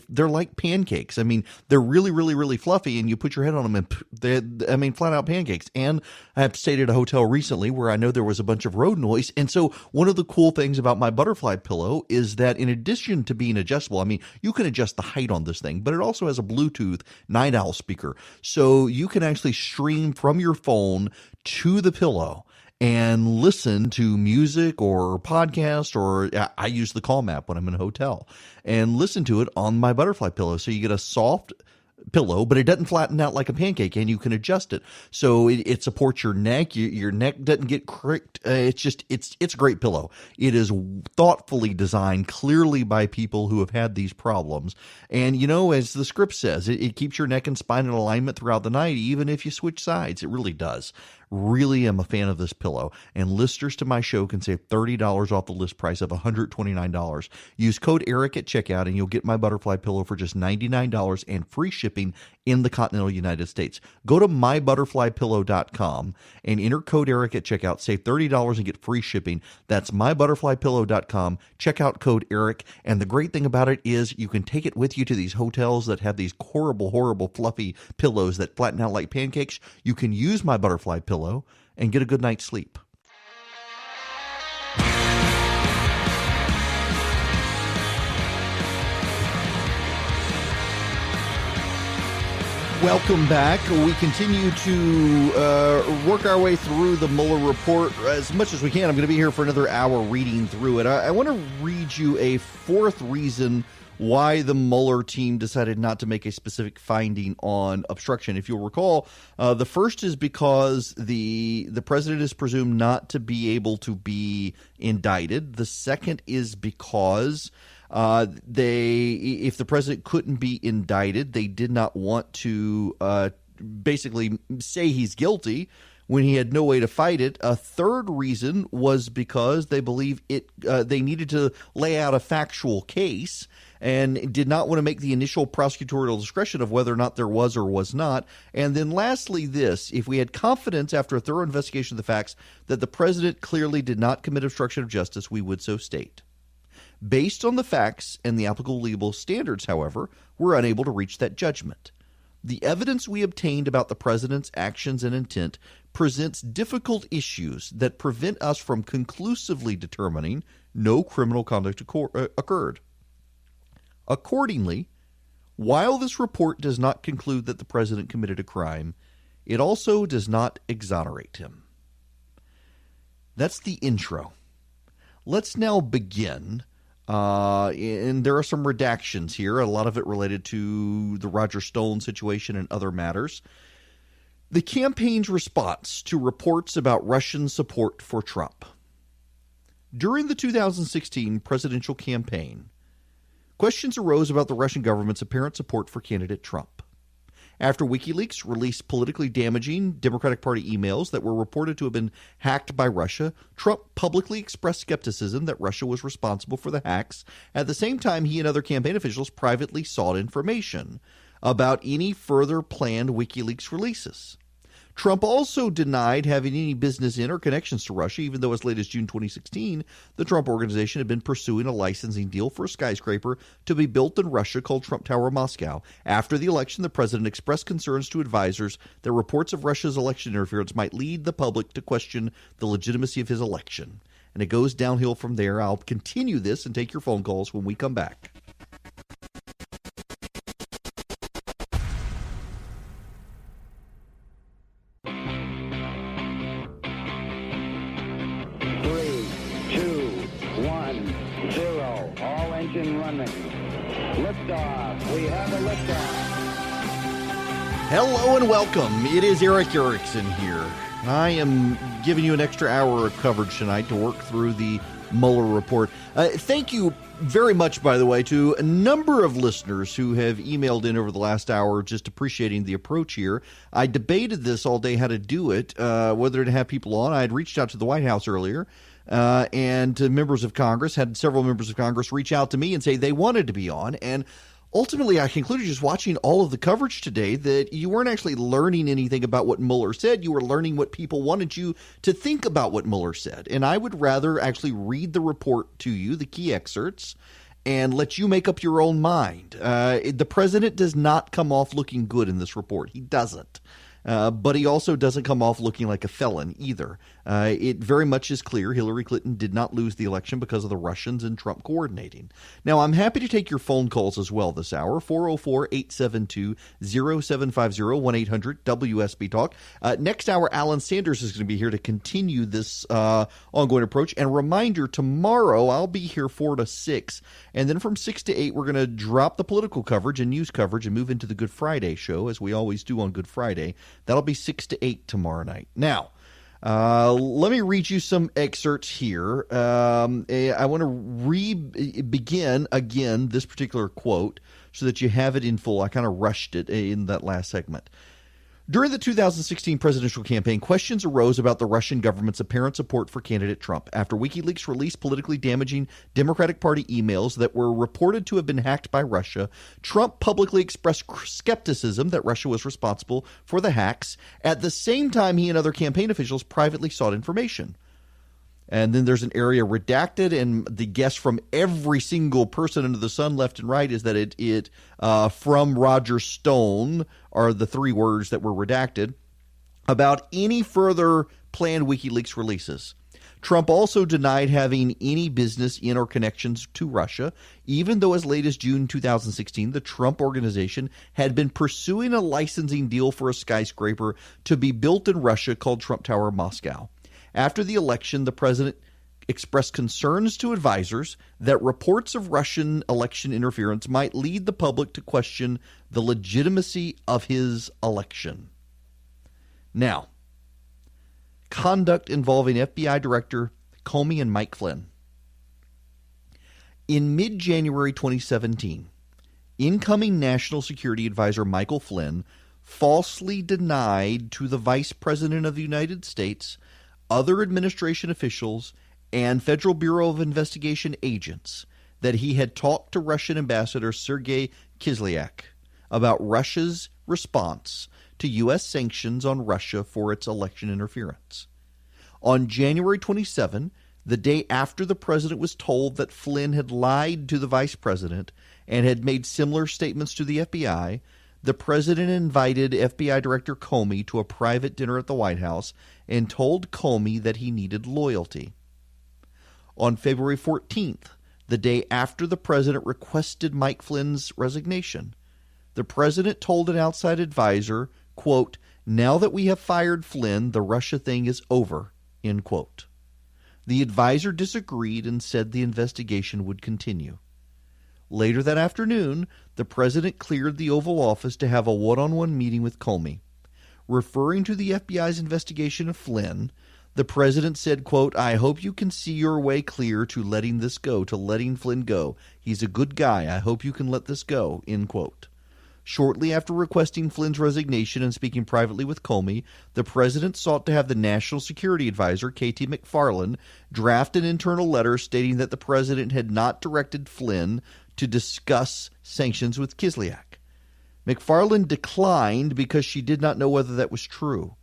they're like pancakes. I mean, they're really, really, really fluffy, and you put your head on them and flat out pancakes. And I have stayed at a hotel recently where I know there was a bunch of road noise. And so one of the cool things about my butterfly pillow is that in addition to being adjustable, you can adjust the height on this thing, but it also has a Bluetooth night owl speaker. So you can actually stream from your phone to the pillow and listen to music or podcast, or I use the Calm app when I'm in a hotel, and listen to it on my butterfly pillow. So you get a soft pillow, but it doesn't flatten out like a pancake, and you can adjust it. So it supports your neck. Your neck doesn't get cricked. It's a great pillow. It is thoughtfully designed, clearly by people who have had these problems. And, as the script says, it keeps your neck and spine in alignment throughout the night, even if you switch sides. It really does. really am a fan of this pillow, and listeners to my show can save $30 off the list price of $129. Use code ERIC at checkout, and you'll get my butterfly pillow for just $99 and free shipping in the continental United States. Go to mybutterflypillow.com and enter code ERIC at checkout. Save $30 and get free shipping. That's mybutterflypillow.com. Check out code ERIC. And the great thing about it is you can take it with you to these hotels that have these horrible, horrible, fluffy pillows that flatten out like pancakes. You can use my butterfly pillow and get a good night's sleep. Welcome back. We continue to work our way through the Mueller report as much as we can. I'm going to be here for another hour reading through it. I want to read you a fourth reason why the Mueller team decided not to make a specific finding on obstruction. If you'll recall, the first is because the president is presumed not to be able to be indicted. The second is because if the president couldn't be indicted, they did not want to basically say he's guilty when he had no way to fight it. A third reason was because they believe they needed to lay out a factual case and did not want to make the initial prosecutorial discretion of whether or not there was or was not. And then lastly, this: if we had confidence after a thorough investigation of the facts that the president clearly did not commit obstruction of justice, we would so state. Based on the facts and the applicable legal standards, however, we're unable to reach that judgment. The evidence we obtained about the president's actions and intent presents difficult issues that prevent us from conclusively determining no criminal conduct occurred. Accordingly, while this report does not conclude that the president committed a crime, it also does not exonerate him. That's the intro. Let's now begin. And there are some redactions here, a lot of it related to the Roger Stone situation and other matters. The campaign's response to reports about Russian support for Trump. During the 2016 presidential campaign, questions arose about the Russian government's apparent support for candidate Trump. After WikiLeaks released politically damaging Democratic Party emails that were reported to have been hacked by Russia, Trump publicly expressed skepticism that Russia was responsible for the hacks. At the same time, he and other campaign officials privately sought information about any further planned WikiLeaks releases. Trump also denied having any business in or connections to Russia, even though as late as June 2016, the Trump Organization had been pursuing a licensing deal for a skyscraper to be built in Russia called Trump Tower Moscow. After the election, the president expressed concerns to advisors that reports of Russia's election interference might lead the public to question the legitimacy of his election. And it goes downhill from there. I'll continue this and take your phone calls when we come back. Running. Liftoff. We have a liftoff. Hello and welcome. It is Eric Erickson here. I am giving you an extra hour of coverage tonight to work through the Mueller report. Thank you very much, by the way, to a number of listeners who have emailed in over the last hour just appreciating the approach here. I debated this all day, how to do it, whether to have people on. I had reached out to the White House earlier. And to members of Congress, had several members of Congress reach out to me and say they wanted to be on. And ultimately, I concluded just watching all of the coverage today that you weren't actually learning anything about what Mueller said. You were learning what people wanted you to think about what Mueller said. And I would rather actually read the report to you, the key excerpts, and let you make up your own mind. The president does not come off looking good in this report. He doesn't. But he also doesn't come off looking like a felon either. It very much is clear Hillary Clinton did not lose the election because of the Russians and Trump coordinating. Now, I'm happy to take your phone calls as well this hour, 404-872-0750, 1-800-WSB Talk. Next hour, Alan Sanders is going to be here to continue this ongoing approach. And reminder, tomorrow I'll be here 4 to 6. And then from 6 to 8, we're going to drop the political coverage and news coverage and move into the Good Friday show, as we always do on Good Friday. That'll be 6 to 8 tomorrow night. Now, let me read you some excerpts here. I want to begin again this particular quote so that you have it in full. I kind of rushed it in that last segment. During the 2016 presidential campaign, questions arose about the Russian government's apparent support for candidate Trump after WikiLeaks released politically damaging Democratic Party emails that were reported to have been hacked by Russia. Trump publicly expressed skepticism that Russia was responsible for the hacks. At the same time, he and other campaign officials privately sought information. And then there's an area redacted, and the guess from every single person under the sun, left and right, is that it from Roger Stone are the three words that were redacted about any further planned WikiLeaks releases. Trump also denied having any business in or connections to Russia, even though as late as June 2016, the Trump Organization had been pursuing a licensing deal for a skyscraper to be built in Russia called Trump Tower Moscow. After the election, the president expressed concerns to advisors that reports of Russian election interference might lead the public to question the legitimacy of his election. Now, conduct involving FBI Director Comey and Mike Flynn. In mid-January 2017, incoming National Security Advisor Michael Flynn falsely denied to the Vice President of the United States, other administration officials, and Federal Bureau of Investigation agents that he had talked to Russian Ambassador Sergei Kislyak about Russia's response to U.S. sanctions on Russia for its election interference. On January 27, the day after the president was told that Flynn had lied to the vice president and had made similar statements to the FBI, the president invited FBI Director Comey to a private dinner at the White House and told Comey that he needed loyalty. On February 14th, the day after the president requested Mike Flynn's resignation, the president told an outside advisor, quote, "Now that we have fired Flynn, the Russia thing is over," end quote. The advisor disagreed and said the investigation would continue. Later that afternoon, the president cleared the Oval Office to have a one-on-one meeting with Comey. Referring to the FBI's investigation of Flynn, the president said, quote, "I hope you can see your way clear to letting this go, to letting Flynn go. He's a good guy. I hope you can let this go," end quote. Shortly after requesting Flynn's resignation and speaking privately with Comey, the president sought to have the National Security Advisor, K.T. McFarland, draft an internal letter stating that the president had not directed Flynn to discuss sanctions with Kislyak. McFarland declined because she did not know whether that was true,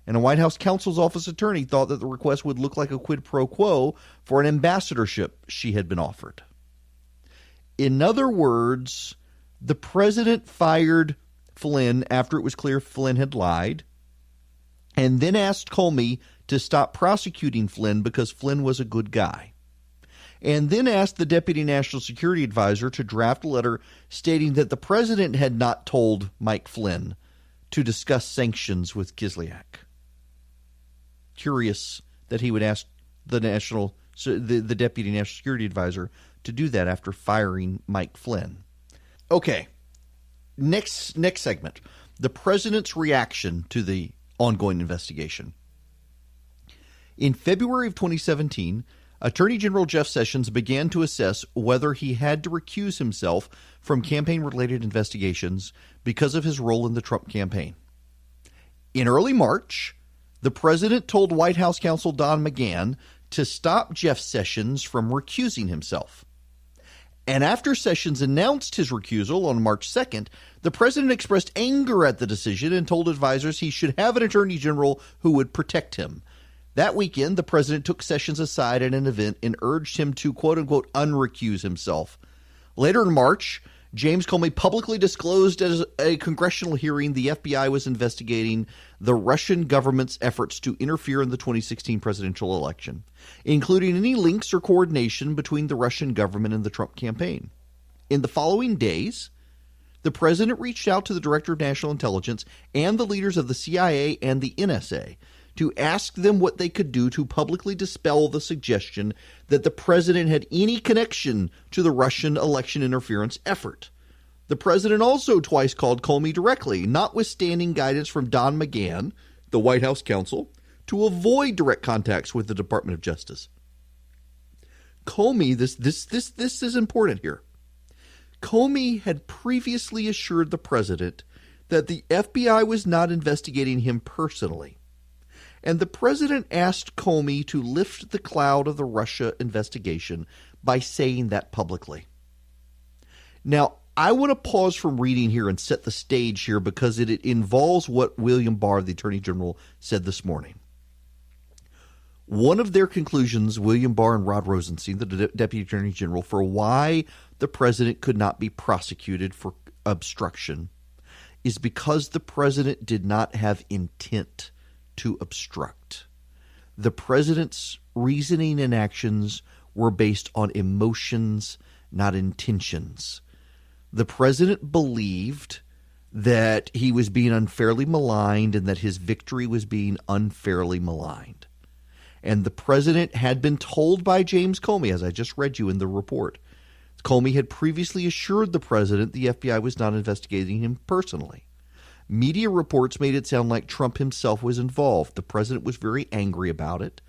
and a White House counsel's office attorney thought that the request would look like a quid pro quo for an ambassadorship she had been offered. In other words, the president fired Flynn after it was clear Flynn had lied, and then asked Comey to stop prosecuting Flynn because Flynn was a good guy, and then asked the Deputy National Security Advisor to draft a letter stating that the president had not told Mike Flynn to discuss sanctions with Kislyak. Curious that he would ask the Deputy National Security Advisor to do that after firing Mike Flynn. Okay, next segment, the president's reaction to the ongoing investigation. In February of 2017, Attorney General Jeff Sessions began to assess whether he had to recuse himself from campaign-related investigations because of his role in the Trump campaign. In early March, the president told White House counsel Don McGahn to stop Jeff Sessions from recusing himself. And after Sessions announced his recusal on March 2nd, the president expressed anger at the decision and told advisors he should have an attorney general who would protect him. That weekend, the president took Sessions aside at an event and urged him to, quote-unquote, unrecuse himself. Later in March, James Comey publicly disclosed at a congressional hearing the FBI was investigating the Russian government's efforts to interfere in the 2016 presidential election, including any links or coordination between the Russian government and the Trump campaign. In the following days, the president reached out to the Director of National Intelligence and the leaders of the CIA and the NSA to ask them what they could do to publicly dispel the suggestion that the president had any connection to the Russian election interference effort. The president also twice called Comey directly, notwithstanding guidance from Don McGahn, the White House counsel, to avoid direct contacts with the Department of Justice. Comey, this is important here. Comey had previously assured the president that the FBI was not investigating him personally. And the president asked Comey to lift the cloud of the Russia investigation by saying that publicly. Now, I want to pause from reading here and set the stage here because it involves what William Barr, the Attorney General, said this morning. One of their conclusions, William Barr and Rod Rosenstein, the Deputy Attorney General, for why the president could not be prosecuted for obstruction is because the president did not have intent to obstruct. The president's reasoning and actions were based on emotions, not intentions. The president believed that he was being unfairly maligned and that his victory was being unfairly maligned. And the president had been told by James Comey, as I just read you in the report, Comey had previously assured the president the FBI was not investigating him personally. Media reports made it sound like Trump himself was involved. The president was very angry about it,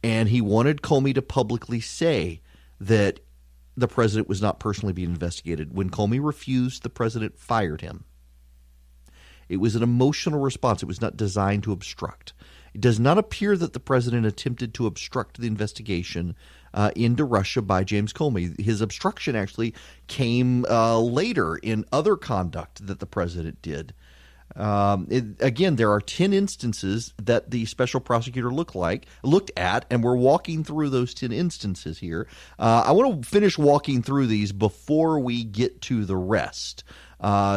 and he wanted Comey to publicly say that the president was not personally being investigated. When Comey refused, the president fired him. It was an emotional response. It was not designed to obstruct. It does not appear that the president attempted to obstruct the investigation into Russia by James Comey. His obstruction actually came later in other conduct that the president did. Again, there are 10 instances that the special prosecutor looked at, and we're walking through those 10 instances here. I want to finish walking through these before we get to the rest.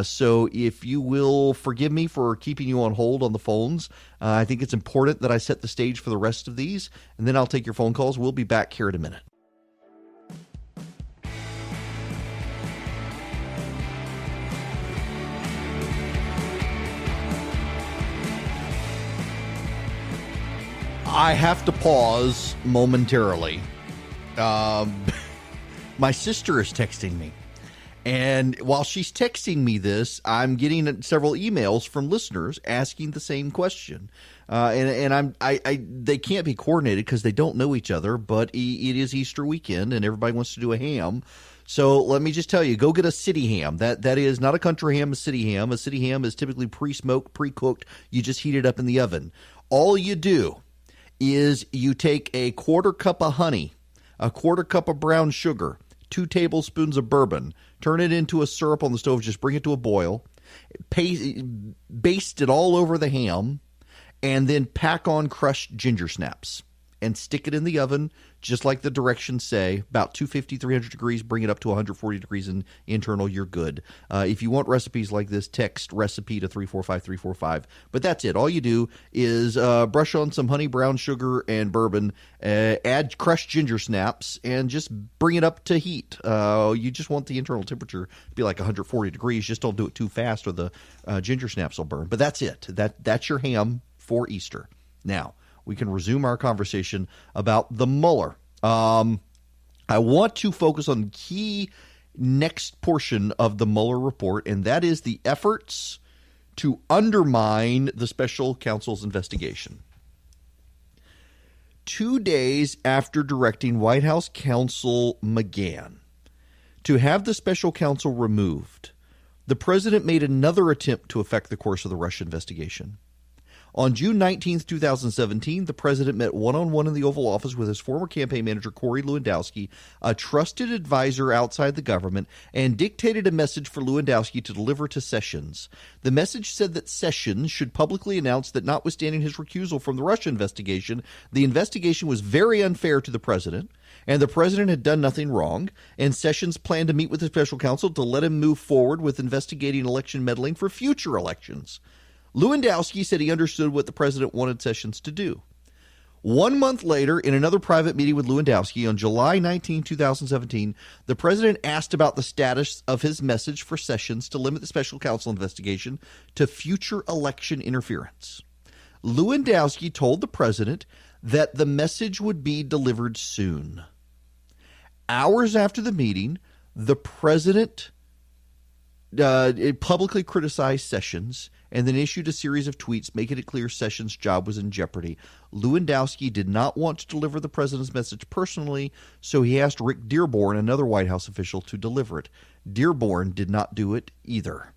So if you will forgive me for keeping you on hold on the phones, I think it's important that I set the stage for the rest of these, and then I'll take your phone calls. We'll be back here in a minute. I have to pause momentarily. My sister is texting me. And while she's texting me this, I'm getting several emails from listeners asking the same question. They can't be coordinated because they don't know each other, but it is Easter weekend and everybody wants to do a ham. So let me just tell you, go get a city ham. That is not a country ham, a city ham. A city ham is typically pre-smoked, pre-cooked. You just heat it up in the oven. All you do is you take a quarter cup of honey, a quarter cup of brown sugar, 2 tablespoons of bourbon, turn it into a syrup on the stove, just bring it to a boil, baste it all over the ham, and then pack on crushed ginger snaps and stick it in the oven just like the directions say, about 250, 300 degrees, bring it up to 140 degrees in internal, you're good. If you want recipes like this, text recipe to 345-345. But that's it. All you do is brush on some honey, brown sugar, and bourbon, add crushed ginger snaps, and just bring it up to heat. You just want the internal temperature to be like 140 degrees. Just don't do it too fast or the ginger snaps will burn. But that's it. That's your ham for Easter. Now, we can resume our conversation about the Mueller. I want to focus on the key next portion of the Mueller report, and that is the efforts to undermine the special counsel's investigation. 2 days after directing White House counsel McGahn to have the special counsel removed, the president made another attempt to affect the course of the Russia investigation. On June 19, 2017, the president met one-on-one in the Oval Office with his former campaign manager, Corey Lewandowski, a trusted advisor outside the government, and dictated a message for Lewandowski to deliver to Sessions. The message said that Sessions should publicly announce that notwithstanding his recusal from the Russia investigation, the investigation was very unfair to the president, and the president had done nothing wrong, and Sessions planned to meet with the special counsel to let him move forward with investigating election meddling for future elections. Lewandowski said he understood what the president wanted Sessions to do. 1 month later, in another private meeting with Lewandowski on July 19, 2017, the president asked about the status of his message for Sessions to limit the special counsel investigation to future election interference. Lewandowski told the president that the message would be delivered soon. Hours after the meeting, the president publicly criticized Sessions and then issued a series of tweets making it clear Sessions' job was in jeopardy. Lewandowski did not want to deliver the president's message personally, so he asked Rick Dearborn, another White House official, to deliver it. Dearborn did not do it either.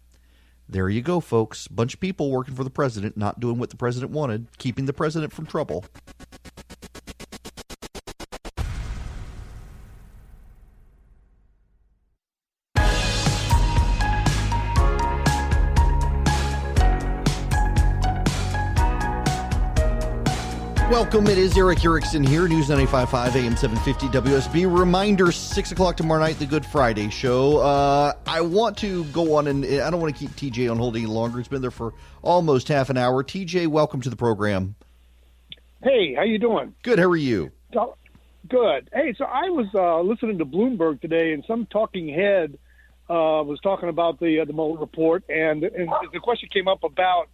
There you go, folks. Bunch of people working for the president, not doing what the president wanted, keeping the president from trouble. Welcome. It is Eric Erickson here, News 95.5 AM 750 WSB. Reminder, 6 o'clock tomorrow night, the Good Friday show. I want to go on, and I don't want to keep TJ on hold any longer. It's been there for almost half an hour. TJ, welcome to the program. Hey, how you doing? Good. How are you? Good. Hey, so I was listening to Bloomberg today, and some talking head was talking about the Mueller report, and the question came up about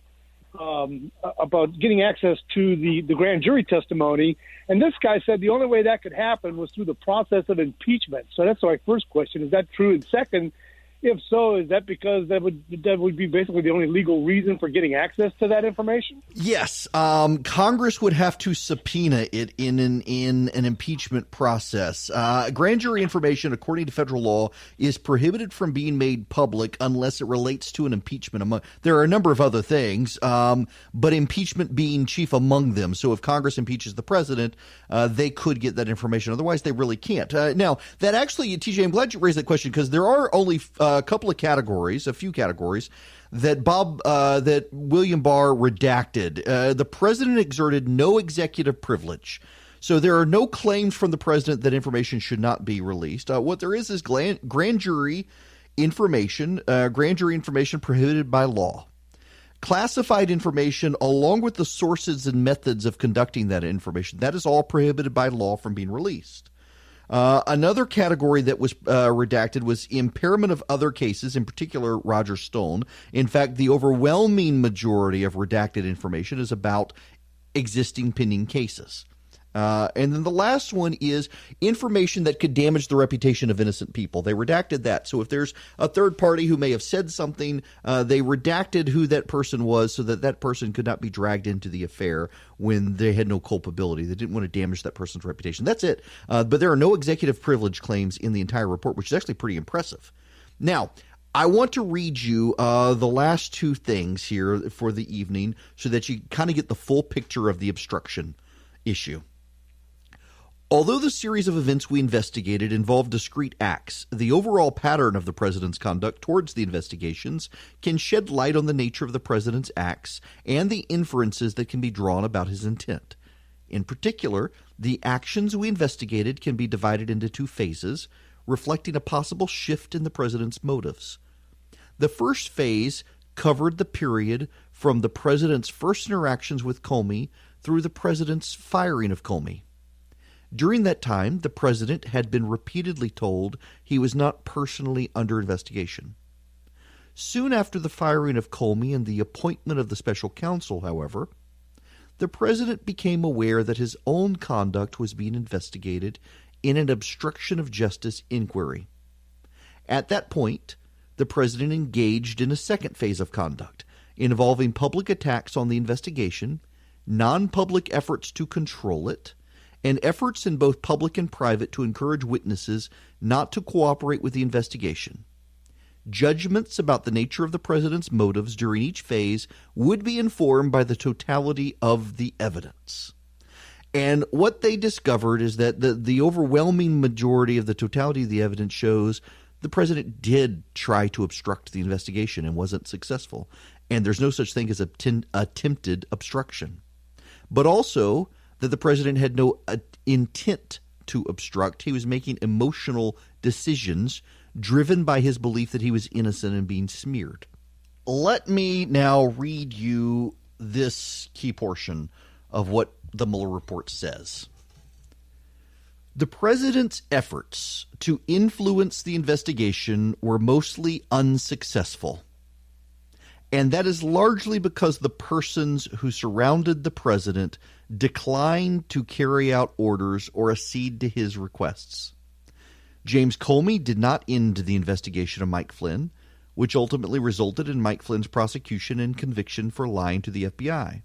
getting access to the grand jury testimony. And this guy said the only way that could happen was through the process of impeachment. So that's my first question. Is that true? And second, if so, is that because that would be basically the only legal reason for getting access to that information? Yes. Congress would have to subpoena it in an impeachment process. Grand jury information, according to federal law, is prohibited from being made public unless it relates to an impeachment. There are a number of other things, but impeachment being chief among them. So if Congress impeaches the president, they could get that information. Otherwise, they really can't. Now, that actually, TJ, I'm glad you raised that question, because there are only a few categories that William Barr redacted. The president exerted no executive privilege. So there are no claims from the president that information should not be released. What there is grand jury information prohibited by law. Classified information, along with the sources and methods of conducting that information, that is all prohibited by law from being released. Another category that was redacted was impairment of other cases, in particular Roger Stone. In fact, the overwhelming majority of redacted information is about existing pending cases. And then the last one is information that could damage the reputation of innocent people. They redacted that. So if there's a third party who may have said something, they redacted who that person was so that that person could not be dragged into the affair when they had no culpability. They didn't want to damage that person's reputation. That's it. But there are no executive privilege claims in the entire report, which is actually pretty impressive. Now, I want to read you the last two things here for the evening so that you kind of get the full picture of the obstruction issue. Although the series of events we investigated involved discrete acts, the overall pattern of the president's conduct towards the investigations can shed light on the nature of the president's acts and the inferences that can be drawn about his intent. In particular, the actions we investigated can be divided into two phases, reflecting a possible shift in the president's motives. The first phase covered the period from the president's first interactions with Comey through the president's firing of Comey. During that time, the president had been repeatedly told he was not personally under investigation. Soon after the firing of Comey and the appointment of the special counsel, however, the president became aware that his own conduct was being investigated in an obstruction of justice inquiry. At that point, the president engaged in a second phase of conduct, involving public attacks on the investigation, non-public efforts to control it, and efforts in both public and private to encourage witnesses not to cooperate with the investigation. Judgments about the nature of the president's motives during each phase would be informed by the totality of the evidence. And what they discovered is that the overwhelming majority of the totality of the evidence shows the president did try to obstruct the investigation and wasn't successful. And there's no such thing as attempted obstruction. But also that the president had no intent to obstruct. He was making emotional decisions driven by his belief that he was innocent and being smeared. Let me now read you this key portion of what the Mueller report says. The president's efforts to influence the investigation were mostly unsuccessful. And that is largely because the persons who surrounded the president declined to carry out orders or accede to his requests. James Comey did not end the investigation of Mike Flynn, which ultimately resulted in Mike Flynn's prosecution and conviction for lying to the FBI.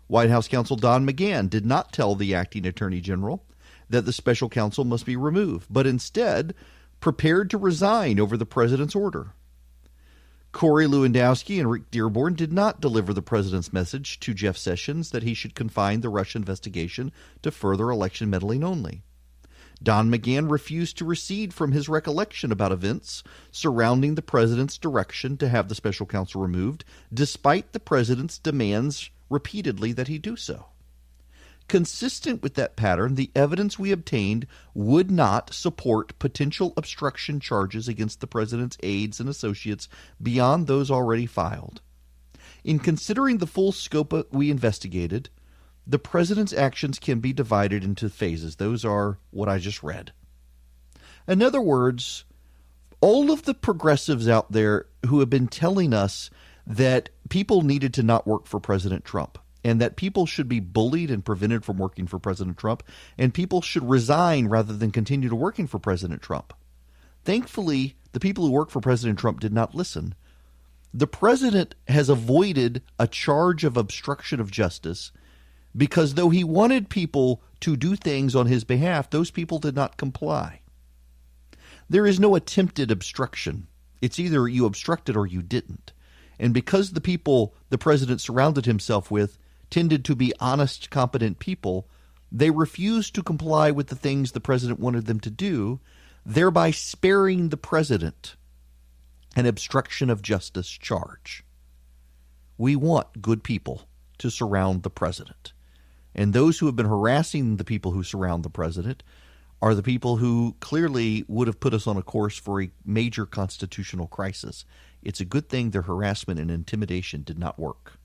White House counsel Don McGahn did not tell the acting attorney general that the special counsel must be removed, but instead prepared to resign over the president's order. Corey Lewandowski and Rick Dearborn did not deliver the president's message to Jeff Sessions that he should confine the Russia investigation to further election meddling only. Don McGahn refused to recede from his recollection about events surrounding the president's direction to have the special counsel removed, despite the president's demands repeatedly that he do so. Consistent with that pattern, the evidence we obtained would not support potential obstruction charges against the president's aides and associates beyond those already filed. In considering the full scope we investigated, the president's actions can be divided into phases. Those are what I just read. In other words, all of the progressives out there who have been telling us that people needed to not work for President Trump, and that people should be bullied and prevented from working for President Trump, and people should resign rather than continue to working for President Trump. Thankfully, the people who work for President Trump did not listen. The president has avoided a charge of obstruction of justice because though he wanted people to do things on his behalf, those people did not comply. There is no attempted obstruction. It's either you obstructed or you didn't. And because the people the president surrounded himself with tended to be honest, competent people, they refused to comply with the things the president wanted them to do, thereby sparing the president an obstruction of justice charge. We want good people to surround the president. And those who have been harassing the people who surround the president are the people who clearly would have put us on a course for a major constitutional crisis. It's a good thing their harassment and intimidation did not work.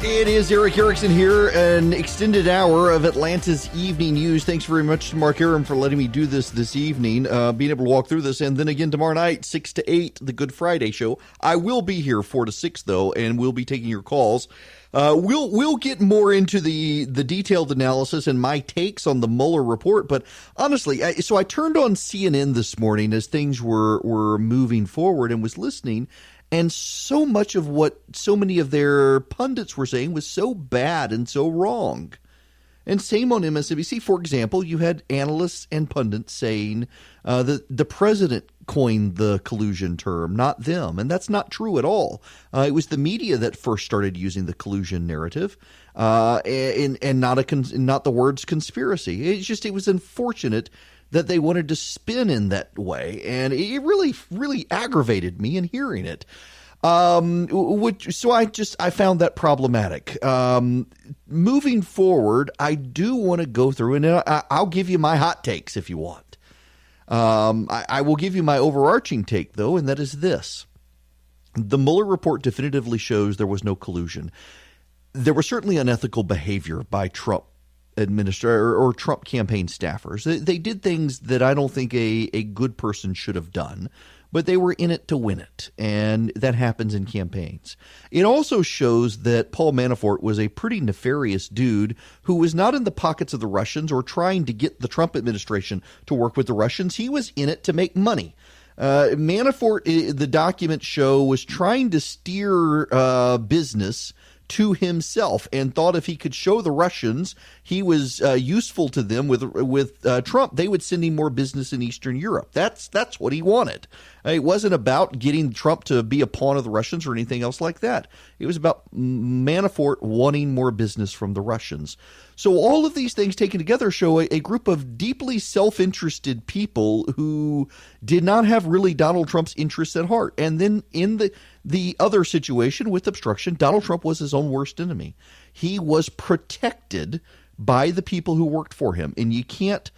It is Eric Erickson here, an extended hour of Atlanta's Evening News. Thanks very much to Mark Aram for letting me do this evening, being able to walk through this. And then again tomorrow night, 6 to 8, the Good Friday show. I will be here 4 to 6, though, and we'll be taking your calls. We'll get more into the detailed analysis and my takes on the Mueller report. But honestly, so I turned on CNN this morning as things were moving forward and was listening. And so much of what so many of their pundits were saying was so bad and so wrong. And same on MSNBC. For example, you had analysts and pundits saying that the president coined the collusion term, not them. And that's not true at all. It was the media that first started using the collusion narrative and not the words conspiracy. It was unfortunate that they wanted to spin in that way. And it really, really aggravated me in hearing it. So I found that problematic. Moving forward, I do want to go through, and I'll give you my hot takes if you want. I will give you my overarching take, though, and that is this. The Mueller report definitively shows there was no collusion. There was certainly unethical behavior by Trump administrator or Trump campaign staffers. They did things that I don't think a good person should have done, but they were in it to win it, and that happens in campaigns. It also shows that Paul Manafort was a pretty nefarious dude who was not in the pockets of the Russians or trying to get the Trump administration to work with the Russians. He was in it to make money. Manafort, the documents show, was trying to steer business to himself and thought if he could show the Russians he was useful to them with Trump, they would send him more business in Eastern Europe. That's what he wanted. It wasn't about getting Trump to be a pawn of the Russians or anything else like that. It was about Manafort wanting more business from the Russians. So all of these things taken together show a group of deeply self-interested people who did not have really Donald Trump's interests at heart. And then in the other situation with obstruction, Donald Trump was his own worst enemy. He was protected by the people who worked for him. And you can't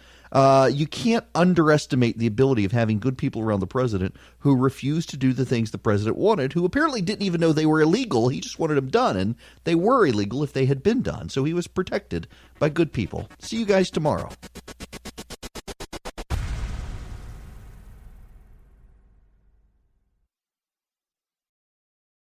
underestimate the ability of having good people around the president who refused to do the things the president wanted, who apparently didn't even know they were illegal. He just wanted them done, and they were illegal if they had been done. So he was protected by good people. See you guys tomorrow.